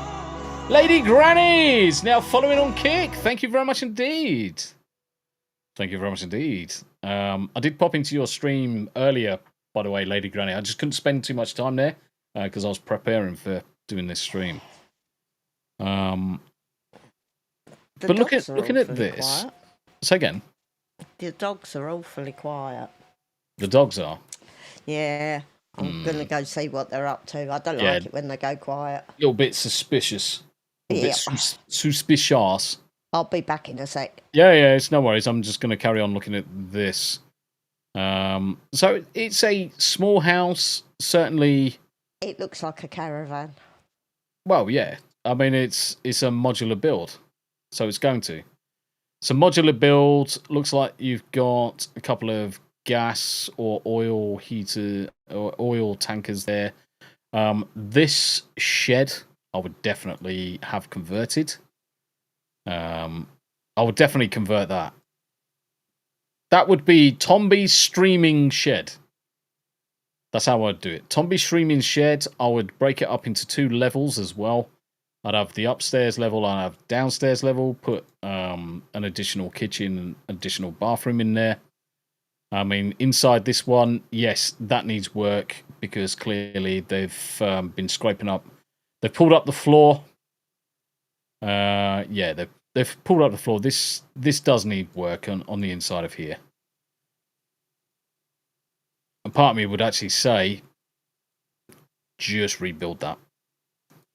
Lady Granny's now following on Kick. Thank you very much indeed. Thank you very much indeed. I did pop into your stream earlier, by the way, Lady Granny. I just couldn't spend too much time there because I was preparing for doing this stream. But looking at this. Quiet. Say again. The dogs are awfully quiet. The dogs are? Yeah. I'm going to go see what they're up to. I don't like it when they go quiet. A little bit suspicious. A bit suspicious. I'll be back in a sec. Yeah, it's no worries. I'm just going to carry on looking at this. So it's a small house, certainly. It looks like a caravan. Well, yeah. I mean, it's a modular build, so it's going to. It's a modular build. Looks like you've got a couple of gas or oil heater or oil tankers there. This shed, I would definitely have converted. I would definitely convert that. That would be Tombi's streaming shed. That's how I'd do it. Tombi's streaming shed, I would break it up into 2 levels as well. I'd have the upstairs level, I'd have downstairs level, put an additional kitchen and additional bathroom in there. I mean, inside this one, yes, that needs work because clearly they've been scraping up. They've pulled up the floor. Yeah, they've pulled up the floor. This does need work on the inside of here. And part of me would actually say, just rebuild that.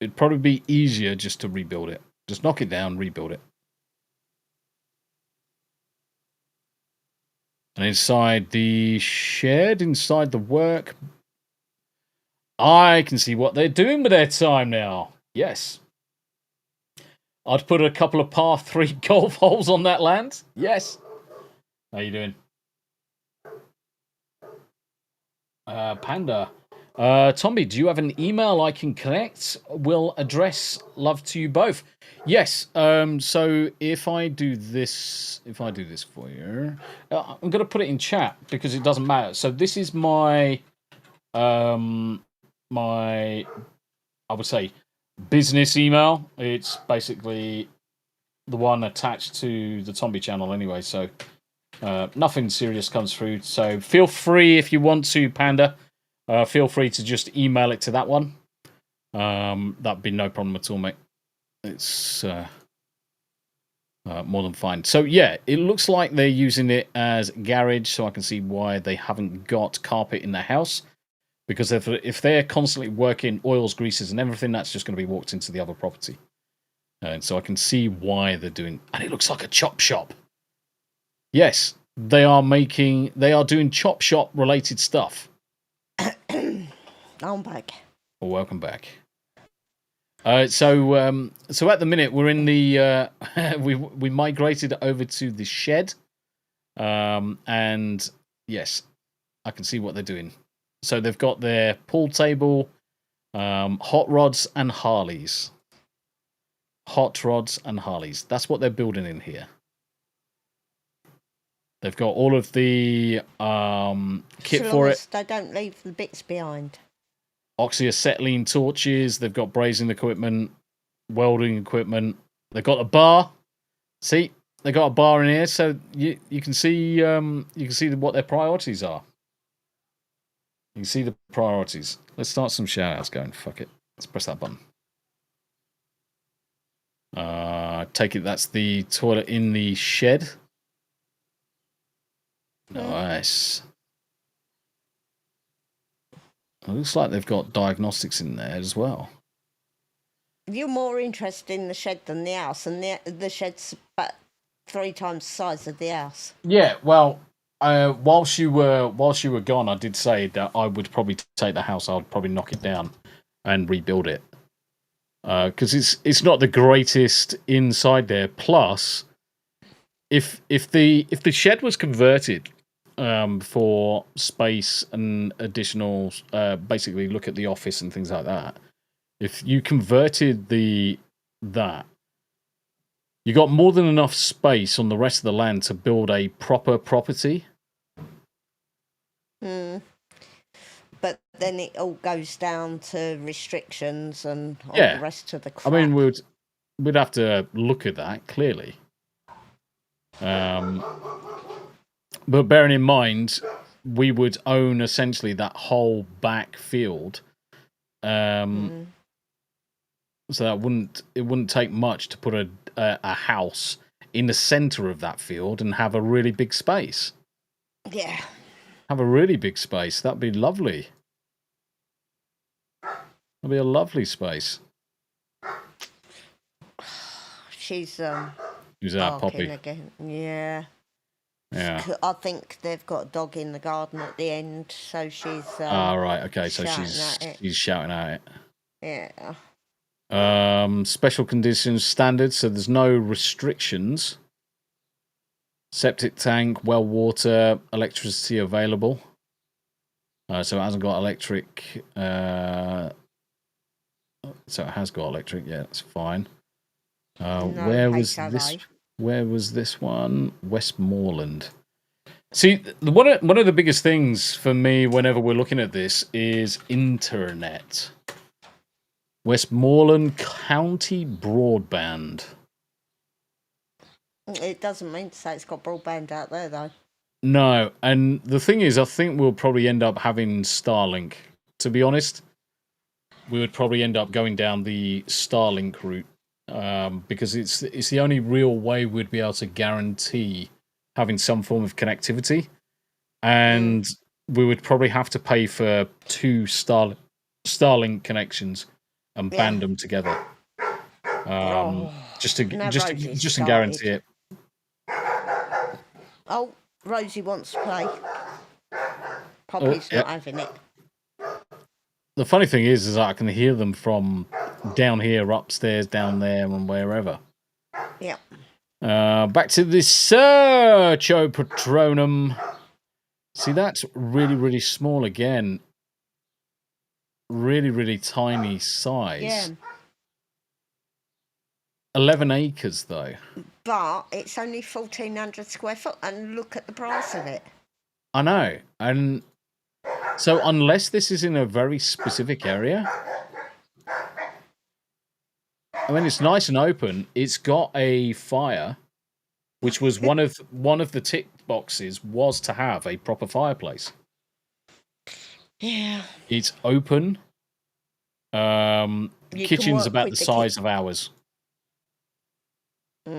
It'd probably be easier just to rebuild it. Just knock it down, rebuild it. And inside the shed, inside the work, I can see what they're doing with their time now. Yes. I'd put a couple of par 3 golf holes on that land. Yes. How you doing? Panda. Tombi, do you have an email I can connect? Will address love to you both. Yes. So if I do this for you, I'm going to put it in chat because it doesn't matter. So this is my, I would say, business email. It's basically the one attached to the Tombi channel anyway. So nothing serious comes through. So feel free if you want to, Panda. Feel free to just email it to that one. That'd be no problem at all, mate. It's more than fine. So yeah, it looks like they're using it as garage, so I can see why they haven't got carpet in the house. Because if they're constantly working oils, greases, and everything, that's just going to be walked into the other property. And so I can see why they're doing. And it looks like a chop shop. Yes, they are doing chop shop related stuff. I'm back. Well, welcome back. So at the minute we're in the we migrated over to the shed, and yes, I can see what they're doing. So they've got their pool table, hot rods and Harleys. Hot rods and Harleys. That's what they're building in here. They've got all of the kit for it. They don't leave the bits behind. Oxyacetylene torches. They've got brazing equipment, welding equipment. They've got a bar. See, they got a bar in here, so you can see what their priorities are. You can see the priorities. Let's start some shout-outs going. Fuck it. Let's press that button. Take it that's the toilet in the shed. Nice. It looks like they've got diagnostics in there as well. You're more interested in the shed than the house, and the shed's about 3 times the size of the house. Yeah, well, whilst you were gone, I did say that I would probably take the house. I would probably knock it down and rebuild it because it's not the greatest inside there. Plus, if the shed was converted for space and additional, basically look at the office and things like that. If you converted that, you got more than enough space on the rest of the land to build a proper property. But then it all goes down to restrictions and all the rest of the crap. I mean, we'd have to look at that clearly. But bearing in mind, we would own essentially that whole back field. So that it wouldn't take much to put a house in the center of that field and have a really big space. Yeah. Have a really big space. That'd be lovely. That'd be a lovely space. She's Who's that, Poppy? Again. Yeah. Yeah. I think they've got a dog in the garden at the end, so she's. Right. Okay. So she's shouting at it. Yeah. Special conditions standard. So there's no restrictions. Septic tank, well water, electricity available. So it hasn't got electric. So it has got electric. Yeah, that's fine. Where was this? Where was this one? Westmoreland. See, one of the biggest things for me whenever we're looking at this is internet. Westmoreland County Broadband. It doesn't mean to say it's got broadband out there, though. No, and the thing is, I think we'll probably end up having Starlink. To be honest, we would probably end up going down the Starlink route because it's the only real way we'd be able to guarantee having some form of connectivity, and we would probably have to pay for 2 Starlink connections and band them together, just to guarantee it. Oh, Rosie wants to play. Poppy's not having it. The funny thing is that I can hear them from down here, upstairs, down there, and wherever. Yeah. Back to the Sercho Patronum. See, that's really, really small again. Really, really tiny size. Yeah. 11 acres, though. But it's only 1,400 square foot, and look at the price of it. I know. And so unless this is in a very specific area, I mean, it's nice and open. It's got a fire, which was one of the tick boxes was to have a proper fireplace. Yeah. It's open. Kitchen's about the size of ours.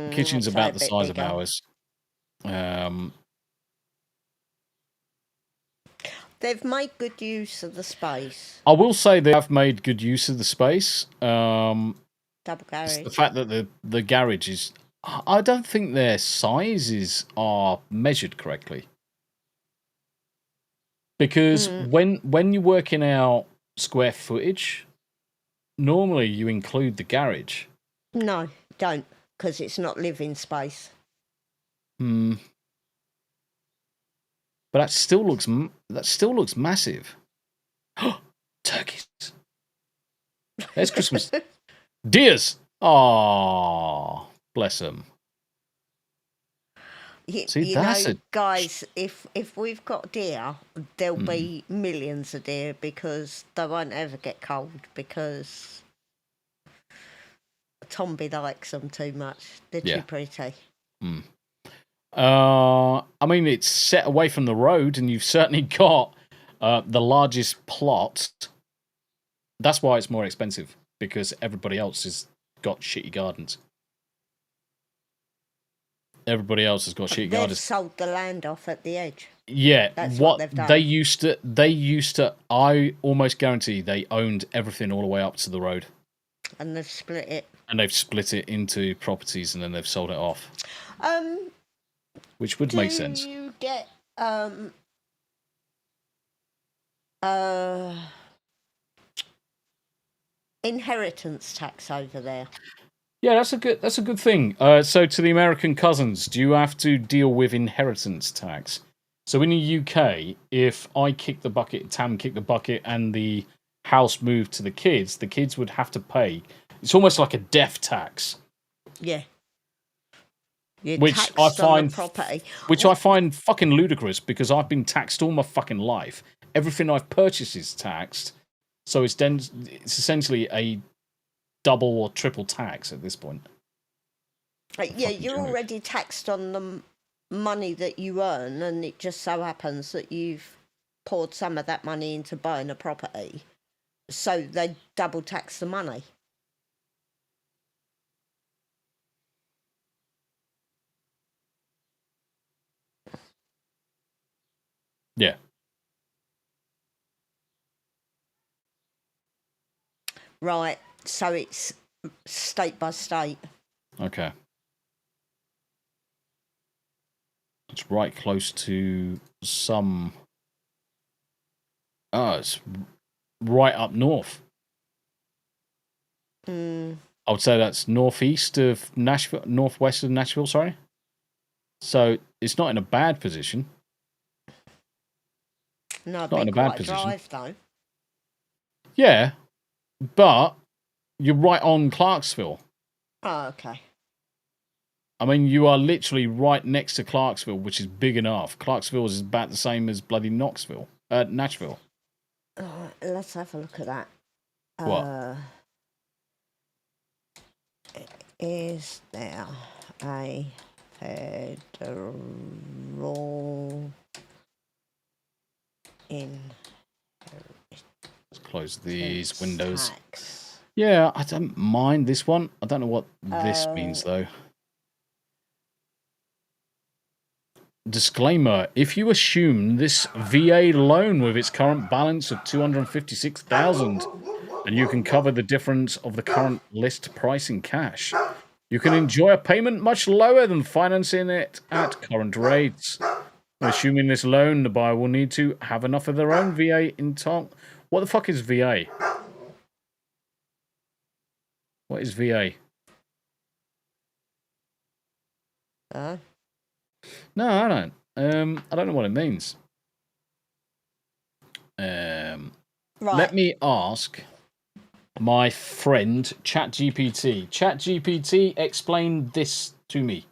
Kitchen's about the size of ours. They've made good use of the space. I will say they have made good use of the space. Double garage. The fact that the garage is... I don't think their sizes are measured correctly. Because when you're working out square footage, normally you include the garage. No, don't, because it's not living space. But that still looks massive. Turkeys. There's Christmas. Deers. Oh, bless them. Guys, if we've got deer, there'll be millions of deer because they won't ever get cold because Tombi likes them too much. They're too pretty. I mean, it's set away from the road, and you've certainly got the largest plot. That's why it's more expensive, because everybody else has got shitty gardens. Everybody else has got shitty gardens. They've sold the land off at the edge. Yeah, that's what they've done. They used to. I almost guarantee they owned everything all the way up to the road. And they've split it. And they've split it into properties, and then they've sold it off. Which would make sense. Do you get inheritance tax over there? Yeah, that's a good thing. So to the American cousins, do you have to deal with inheritance tax? So in the UK, if I kick the bucket, Tam kicked the bucket, and the house moved to the kids would have to pay. It's almost like a death tax. Yeah. Which I find fucking ludicrous, because I've been taxed all my fucking life. Everything I've purchased is taxed, so it's essentially a double or triple tax at this point. Yeah, you're already taxed on the money that you earn, and it just so happens that you've poured some of that money into buying a property, so they double tax the money. Yeah. Right, so it's state by state. Okay. It's right close to some... Oh, it's right up north. I would say that's northeast of Nashville, northwest of Nashville, sorry. So it's not in a bad position. No, not in a bad position. Drive, though. Yeah, but you're right on Clarksville. Oh, okay. I mean, you are literally right next to Clarksville, which is big enough. Clarksville is about the same as bloody Nashville. Let's have a look at that. What? Is there a federal Let's close these windows. Tax? Yeah, I don't mind this one. I don't know what this means, though. Disclaimer: if you assume this VA loan with its current balance of $256,000, and you can cover the difference of the current list price in cash, you can enjoy a payment much lower than financing it at current rates. Assuming this loan, the buyer will need to have enough of their own VA in time. What the fuck is VA? What is VA? No, I don't. I don't know what it means. Right. Let me ask my friend ChatGPT. ChatGPT, explain this to me.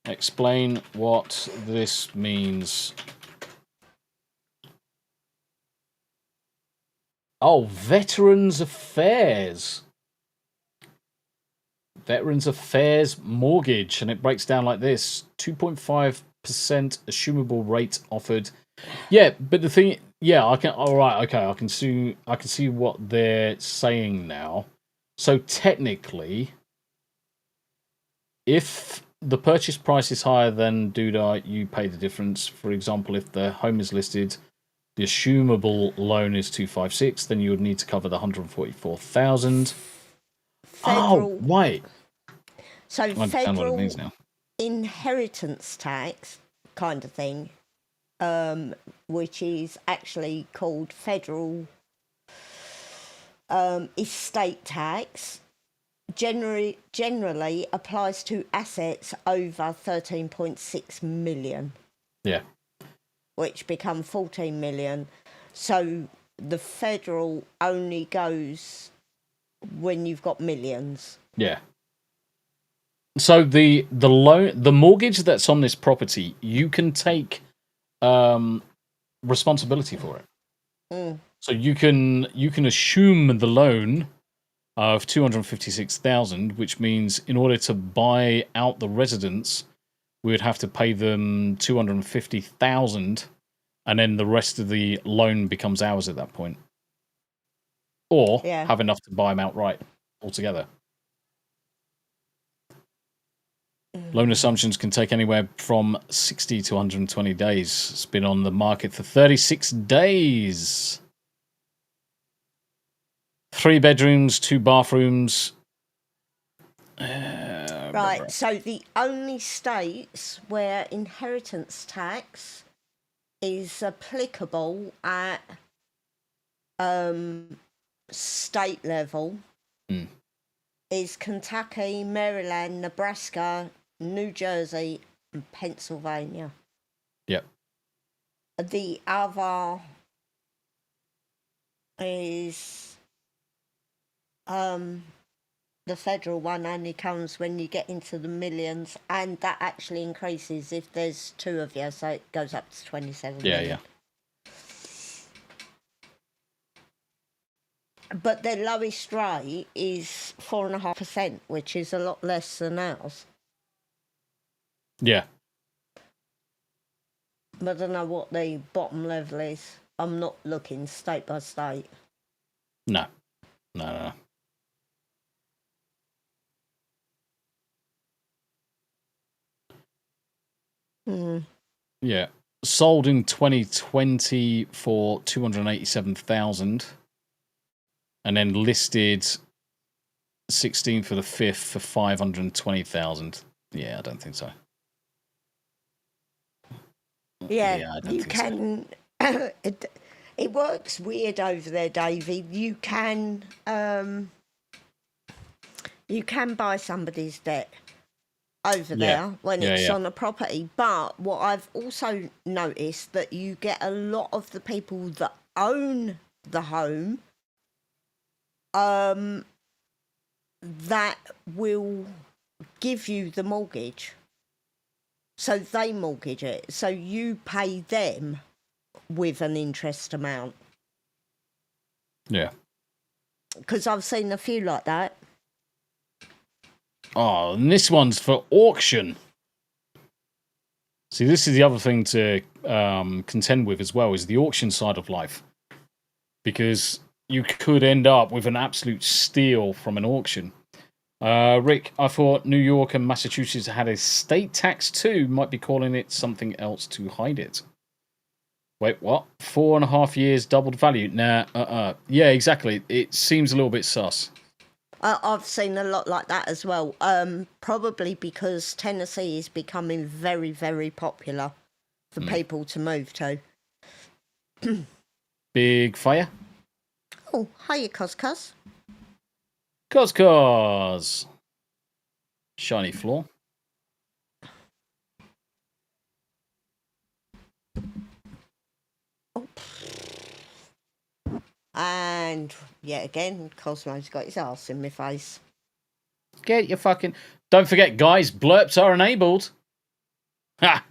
Explain what this means. Oh, Veterans Affairs. Veterans Affairs mortgage, and it breaks down like this: 2.5% assumable rate offered. Yeah, but the thing, yeah, I can. All right, okay, I can see what they're saying now. So technically, if the purchase price is higher than Duda, you pay the difference. For example, if the home is listed, the assumable loan is 256, then you would need to cover the 144,000. Oh, right. So I understand what it means now. Inheritance tax kind of thing, which is actually called federal estate tax, generally applies to assets over 13.6 million. Yeah. Which become 14 million. So the federal only goes when you've got millions. Yeah. So the loan, the mortgage that's on this property, you can take responsibility for it. So you can assume the loan of 256,000, which means in order to buy out the residents, we would have to pay them 250,000, and then the rest of the loan becomes ours at that point, or have enough to buy them outright altogether. Loan assumptions can take anywhere from 60 to 120 days. It's been on the market for 36 days. 3 bedrooms, 2 bathrooms. Right, so the only states where inheritance tax is applicable at state level is Kentucky, Maryland, Nebraska, New Jersey, and Pennsylvania. Yep. The other is the federal one only comes when you get into the millions, and that actually increases if there's 2 of you, so it goes up to 27 million. Yeah. But their lowest rate is 4.5%, which is a lot less than ours. Yeah. But I don't know what the bottom level is. I'm not looking state by state. No. Yeah. Sold in 2020 for 287,000, and then listed 16th for the 5th for 520,000. Yeah, I don't think so. Yeah, you can. So. It works weird over there, Davey. You can buy somebody's debt over there when it's on a property. But what I've also noticed that you get a lot of the people that own the home that will give you the mortgage. So they mortgage it. So you pay them with an interest amount. Yeah. Because I've seen a few like that. Oh, and this one's for auction. See, this is the other thing to contend with as well, is the auction side of life. Because you could end up with an absolute steal from an auction. Rick, I thought New York and Massachusetts had a state tax too. Might be calling it something else to hide it. Wait, what? 4.5 years doubled value? Nah, Yeah, exactly. It seems a little bit sus. I've seen a lot like that as well. Probably because Tennessee is becoming very, very popular for people to move to. Big fire. Oh, hiya, Cos. Cos. Shiny floor. Oh. And yet again, Cosmo's got his arse in my face. Get your fucking... Don't forget, guys, blurps are enabled. Ha!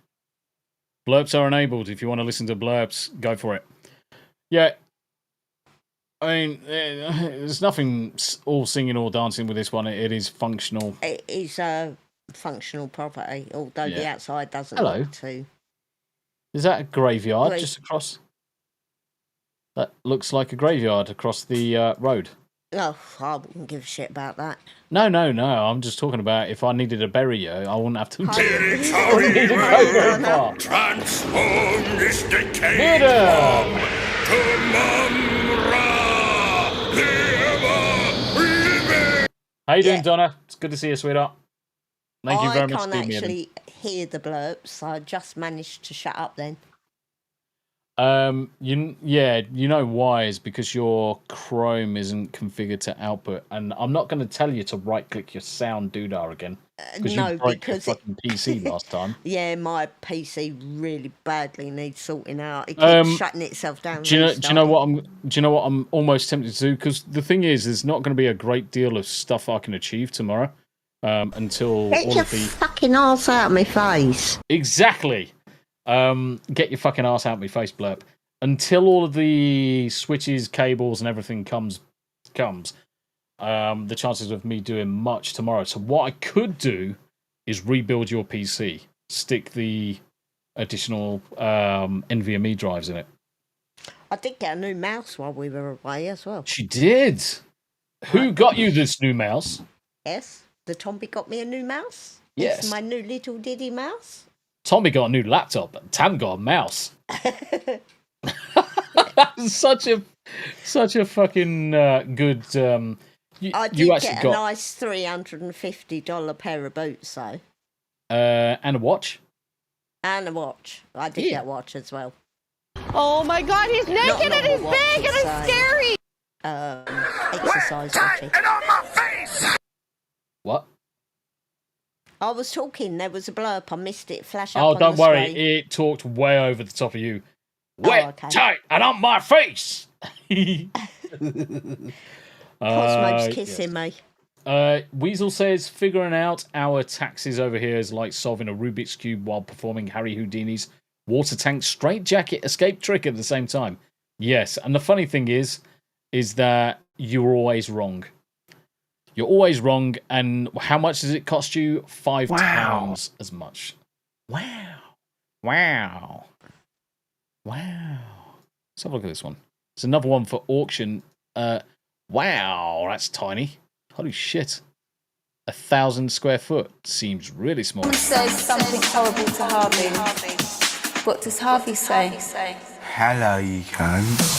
Blurps are enabled. If you want to listen to blurps, go for it. Yeah. I mean, there's nothing all singing or dancing with this one. It is functional. It is a functional property, although the outside doesn't look too. Is that a graveyard just across? That looks like a graveyard across the road. No, I wouldn't give a shit about that. No. I'm just talking about if I needed to bury you, I wouldn't have to. Transform this decay How you doing, Donna? It's good to see you, sweetheart. Thank you very much. I can't actually hear the blurps. I just managed to shut up then. You know why is because your Chrome isn't configured to output, and I'm not going to tell you to right-click your sound doodah again because you broke your fucking PC last time. Yeah, my PC really badly needs sorting out. It keeps shutting itself down. Do you know what I'm almost tempted to do? Because the thing is, there's not going to be a great deal of stuff I can achieve tomorrow until get your fucking arse out of my face. Exactly. Get your fucking ass out of my face, blurp. Until all of the switches, cables, and everything comes, the chances of me doing much tomorrow. So what I could do is rebuild your PC, stick the additional NVMe drives in it. I did get a new mouse while we were away as well. She did. Who got you this new mouse? Yes, the Tombi got me a new mouse. Yes, it's my new little diddy mouse. Tommy got a new laptop, and Tam got a mouse. such a fucking good. I did get a nice $350 pair of boots, though. And a watch. And a watch. I did get a watch as well. Oh my God, he's naked and he's big and it's scary. Exercise watch. What? I was talking, there was a blurb, I missed it, flash up on the don't worry, screen. It talked way over the top of you. Wet, tight, and on my face! Cosmo's kissing me. Weasel says, figuring out our taxes over here is like solving a Rubik's Cube while performing Harry Houdini's water tank straitjacket escape trick at the same time. Yes, and the funny thing is that you're always wrong. You're always wrong, and how much does it cost you? 5 times as much. Wow. Let's have a look at this one. It's another one for auction. Wow, that's tiny. Holy shit. 1,000 square foot. Seems really small. He says something horrible to Harvey. What does Harvey say? Hello, you cunt.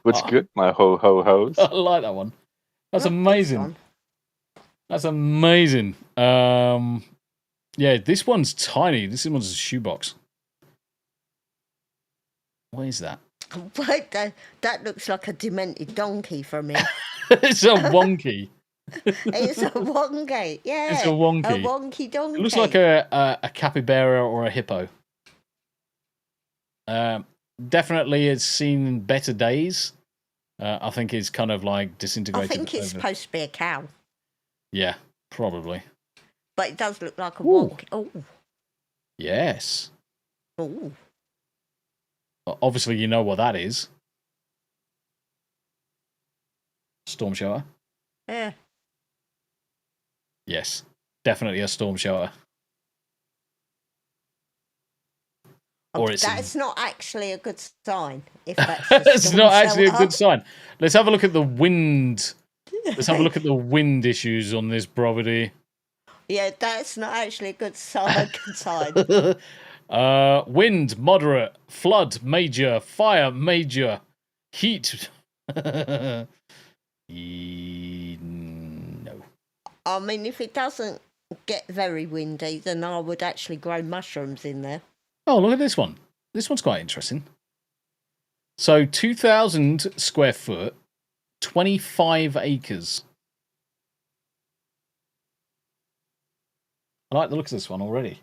What's good, my ho-ho-hos? I like that one. That's amazing. That's amazing. Yeah, this one's tiny. This one's a shoebox. What is that? Wait, that looks like a demented donkey from me. It's a wonky. It's a wonky, yeah. It's a wonky. A wonky donkey. It looks like a capybara or a hippo. Definitely has seen better days. I think it's kind of like disintegrated. I think it's supposed to be a cow. Yeah, probably. But it does look like a wanker. Oh. Yes. Oh. Obviously, you know what that is. Storm shelter. Yeah. Yes, definitely a storm shelter. Or that's not actually a good sign. If that's it's not actually a good sign. Let's have a look at the wind. Let's have a look at the wind issues on this property. Yeah, that's not actually a good sign. Wind moderate, flood major, fire major, heat. No. I mean, if it doesn't get very windy, then I would actually grow mushrooms in there. Oh, look at this one. This one's quite interesting. So 2,000 square foot, 25 acres. I like the look of this one already.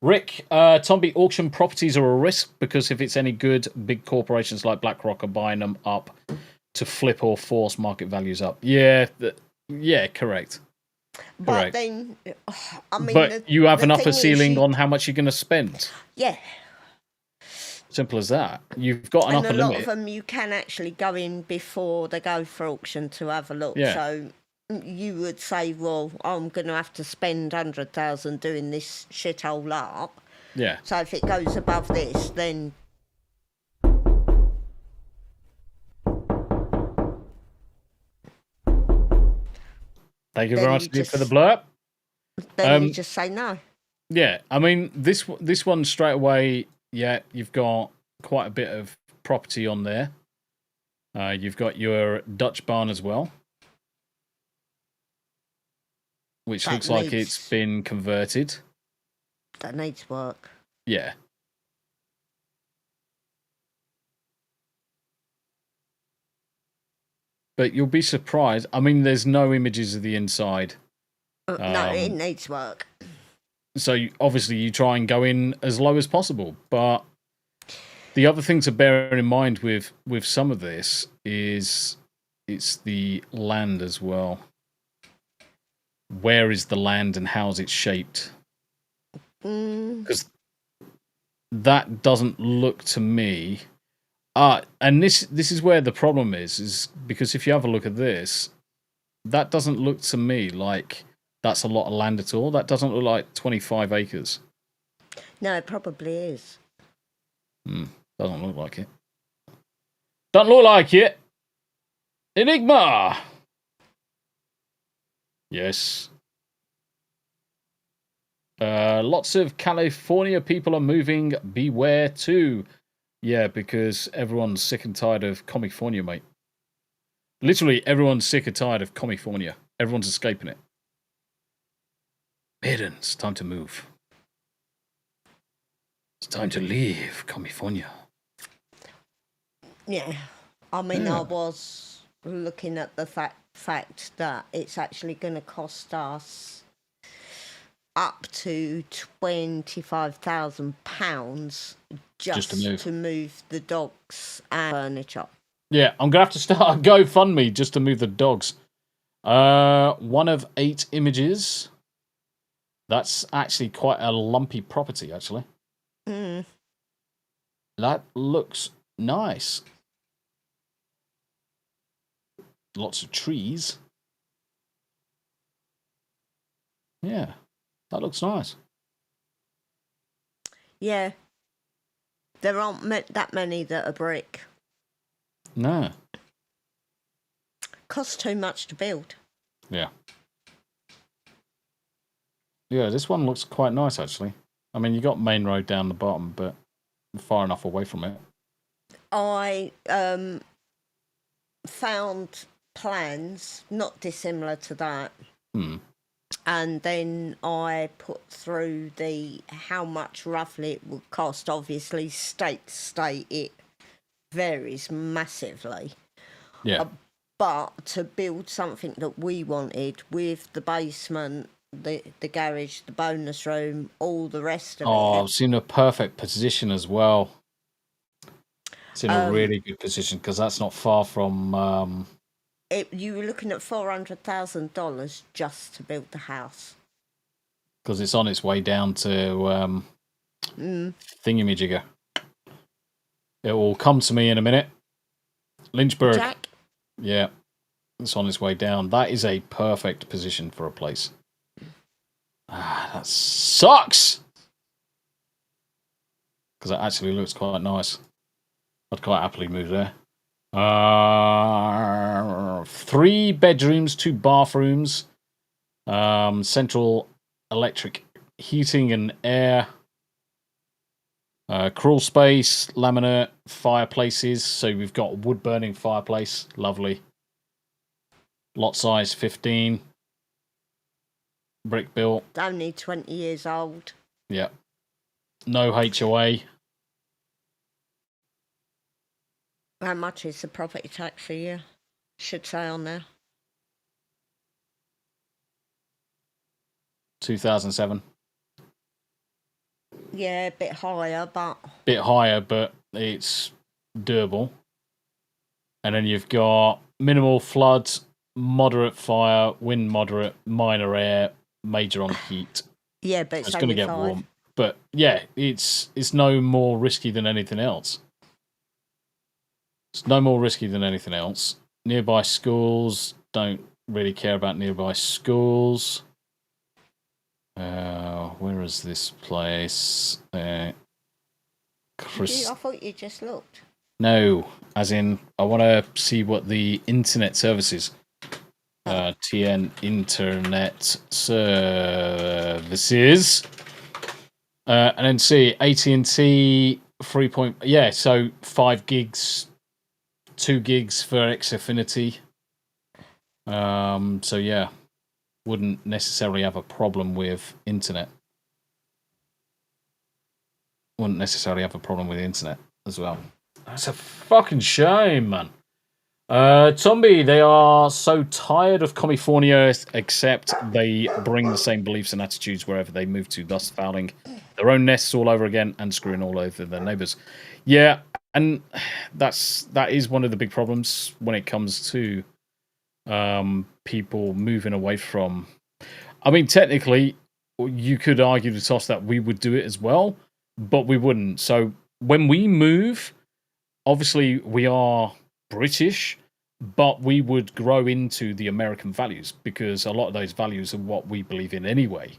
Rick, Tombi, auction properties are a risk because if it's any good, big corporations like BlackRock are buying them up to flip or force market values up. Yeah, correct. But then, I mean... But you have an upper ceiling on how much you're going to spend. Yeah. Simple as that. You've got an upper limit. And a lot of them you can actually go in before they go for auction to have a look. Yeah. So you would say, well, I'm going to have to spend 100,000 doing this shithole lark. Yeah. So if it goes above this, then... Thank you very much for the blurb. Then you just say no. Yeah, I mean, this one straight away, yeah, you've got quite a bit of property on there. You've got your Dutch barn as well, which looks like it's been converted. That needs work. Yeah. But you'll be surprised. I mean, there's no images of the inside. No, it needs work. So obviously you try and go in as low as possible. But the other thing to bear in mind with some of this is it's the land as well. Where is the land and how's it shaped? Because that doesn't look to me... and this is where the problem is because if you have a look at this, that doesn't look to me like that's a lot of land at all. That doesn't look like 25 acres. No, it probably is. Doesn't look like it. Doesn't look like it. Enigma! Yes. Lots of California people are moving. Beware too. Yeah, because everyone's sick and tired of California, mate. Literally, everyone's sick and tired of California. Everyone's escaping it. Maidens, time to move. It's time to leave California. Yeah. I mean, I was looking at the fact that it's actually going to cost us up to £25,000 just to move the dogs and furniture. Yeah, I'm going to have to start a GoFundMe just to move the dogs. 1 of 8 images. That's actually quite a lumpy property, actually. That looks nice. Lots of trees. Yeah, that looks nice. Yeah. There aren't that many that are brick. No. Costs too much to build. Yeah. Yeah, this one looks quite nice, actually. I mean, you got main road down the bottom, but far enough away from it. I found plans not dissimilar to that. And then I put through how much roughly it would cost. Obviously, state to state, it varies massively. Yeah. But to build something that we wanted with the basement, the garage, the bonus room, all the rest of it. Oh, I've seen a perfect position as well. It's in a really good position because that's not far from. You were looking at $400,000 just to build the house. Because it's on its way down to Thingamajigger. It will come to me in a minute. Lynchburg. Jack? Yeah. It's on its way down. That is a perfect position for a place. That sucks! Because it actually looks quite nice. I'd quite happily move there. 3 bedrooms, 2 bathrooms, central electric heating and air, crawl space, laminate, fireplaces. So we've got a wood burning fireplace, lovely. Lot size 15, brick built. Only 20 years old. Yeah. No HOA. How much is the property tax a year? Should say on there. 2007. Yeah, a bit higher, but... Bit higher, but it's doable. And then you've got minimal flood, moderate fire, wind moderate, minor air, major on heat. Yeah, but it's going to get 5. warm. But yeah, it's no more risky than anything else. It's no more risky than anything else. Nearby schools, don't really care about nearby schools. Where is this place? I thought you just looked. No, as in, I want to see what the internet services. TN Internet Services. And then see, AT&T 3. Yeah, so 5 gigs, 2 gigs for Xfinity. So yeah, wouldn't necessarily have a problem with internet. Wouldn't necessarily have a problem with internet as well. That's a fucking shame, man. Tombi, they are so tired of California, except they bring the same beliefs and attitudes wherever they move to, thus fouling their own nests all over again and screwing all over their neighbours. Yeah, and that is one of the big problems when it comes to people moving away from... I mean, technically, you could argue the toss that we would do it as well, but we wouldn't. So when we move, obviously we are British, but we would grow into the American values because a lot of those values are what we believe in anyway.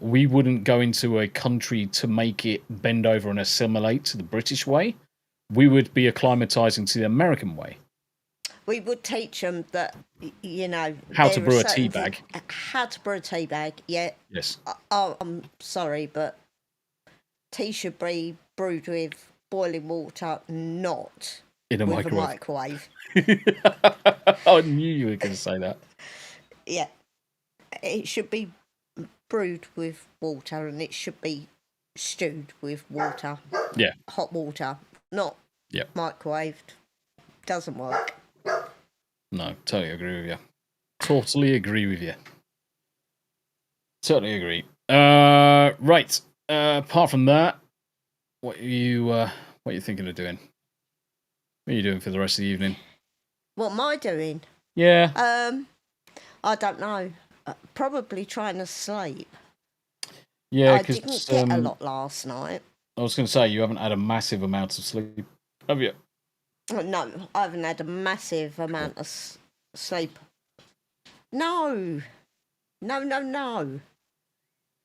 We wouldn't go into a country to make it bend over and assimilate to the British way. We would be acclimatizing to the American way. We would teach them that, you know... How to brew a tea bag. How to brew a tea bag, yeah. Yes. I'm sorry, but tea should be brewed with boiling water, not in a with microwave. a microwave. I knew you were going to say that. Yeah. It should be brewed with water and it should be stewed with water. Yeah. Hot water, not microwaved. Doesn't work. No, totally agree with you. Totally agree with you. Totally agree. Right. Apart from that, what are you thinking of doing? What are you doing for the rest of the evening? What am I doing? Yeah. I don't know. Probably trying to sleep. Yeah, I didn't get a lot last night. I was going to say, you haven't had a massive amount of sleep, have you? No, I haven't had a massive amount of sleep. No.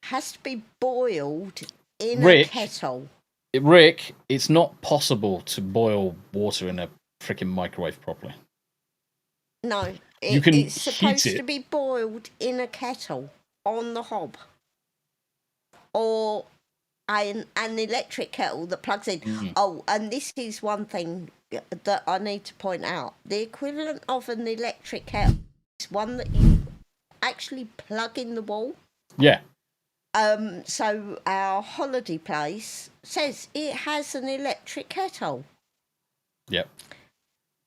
Has to be boiled in a kettle. Rick, it's not possible to boil water in a freaking microwave properly. No, it's supposed to be boiled in a kettle on the hob. Or an electric kettle that plugs in. Mm. Oh, and this is one thing that I need to point out. The equivalent of an electric kettle is one that you actually plug in the wall. Yeah. So our holiday place says it has an electric kettle. Yep.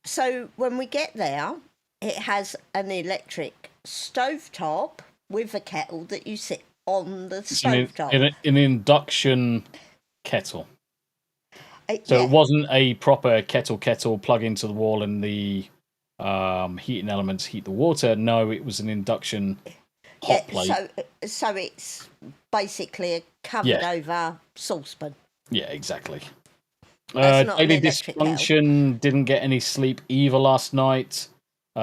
So when we get there, it has an electric stovetop with a kettle that you sit on the stovetop. An induction kettle. So it wasn't a proper kettle plug into the wall and the heating elements heat the water. No, it was an induction hot plate. So it's basically a covered over saucepan. Yeah, exactly. Daily dysfunction, didn't get any sleep either last night.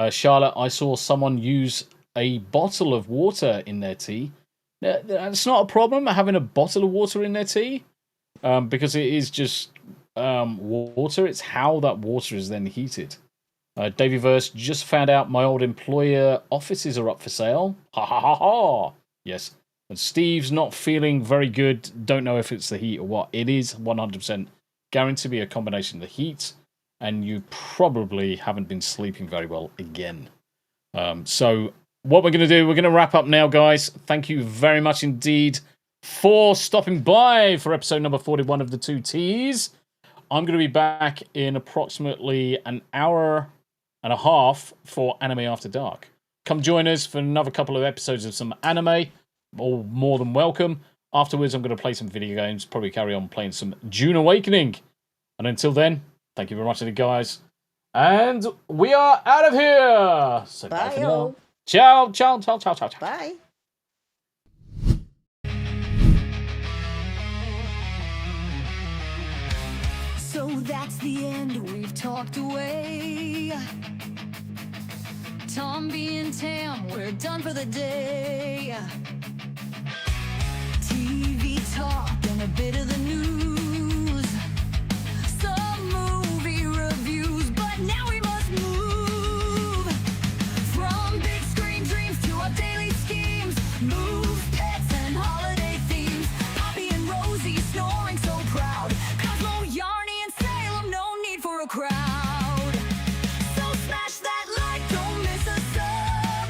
Charlotte, I saw someone use a bottle of water in their tea. That's not a problem, having a bottle of water in their tea, because it is just water. It's how that water is then heated. Davey Verse, just found out my old employer offices are up for sale. Ha ha ha ha. Yes. And Steve's not feeling very good. Don't know if it's the heat or what. It is 100% guaranteed to be a combination of the heat, and you probably haven't been sleeping very well again. So what we're going to do, we're going to wrap up now, guys. Thank you very much indeed for stopping by for episode number 41 of the 2 T's. I'm going to be back in approximately an hour and a half for Anime After Dark. Come join us for another couple of episodes of some anime. All more than welcome. Afterwards, I'm going to play some video games, probably carry on playing some June Awakening. And until then, thank you very much to the guys. And we are out of here. So bye for now. Ciao, ciao, ciao, ciao, ciao, ciao. Bye. So that's the end, we've talked away. Tombi and Tam, we're done for the day. TV talk and a bit of the news. Some movie reviews, but now we must move. From big screen dreams to our daily schemes. Move, pets and holiday themes. Poppy and Rosie snoring so proud. Cosmo, Yarny and Salem, no need for a crowd. So smash that like, don't miss a sub.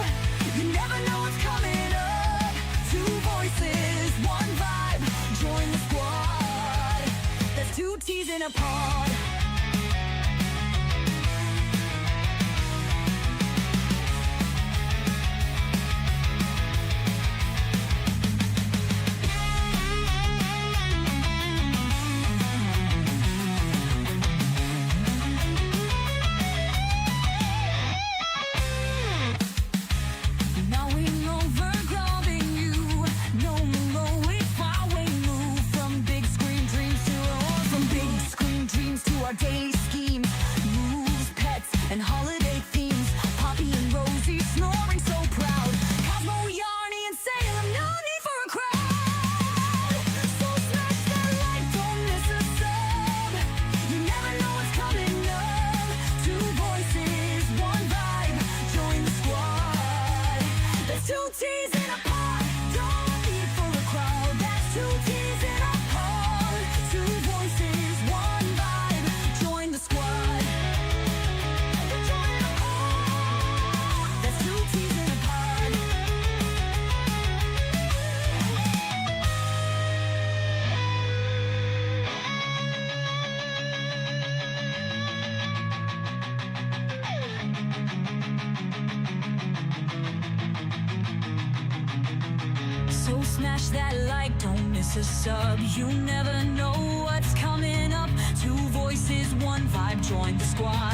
You never know what's coming up. 2 voices, 1 vibe, join the squad. There's 2 T's in a pod. Knowing overcrowding you, no more if I move from big screen dreams to our daily schemes. Moves, pets, and holiday themes. Poppy and Rosie snoring so proud. Cosmo, Yarny, and Salem, no need for a crowd. So smash that like, don't miss a sub. You never know what's coming up. 2 voices, 1 vibe, join the squad. There's 2 T's in a pod, don't need for a crowd. That's 2 T's in a pod. 2 voices, 1 vibe, join the squad. That's 2 T's in a pod. So smash that like, don't miss a sub. You never know what's coming up. 2 voices, 1 vibe, join the squad.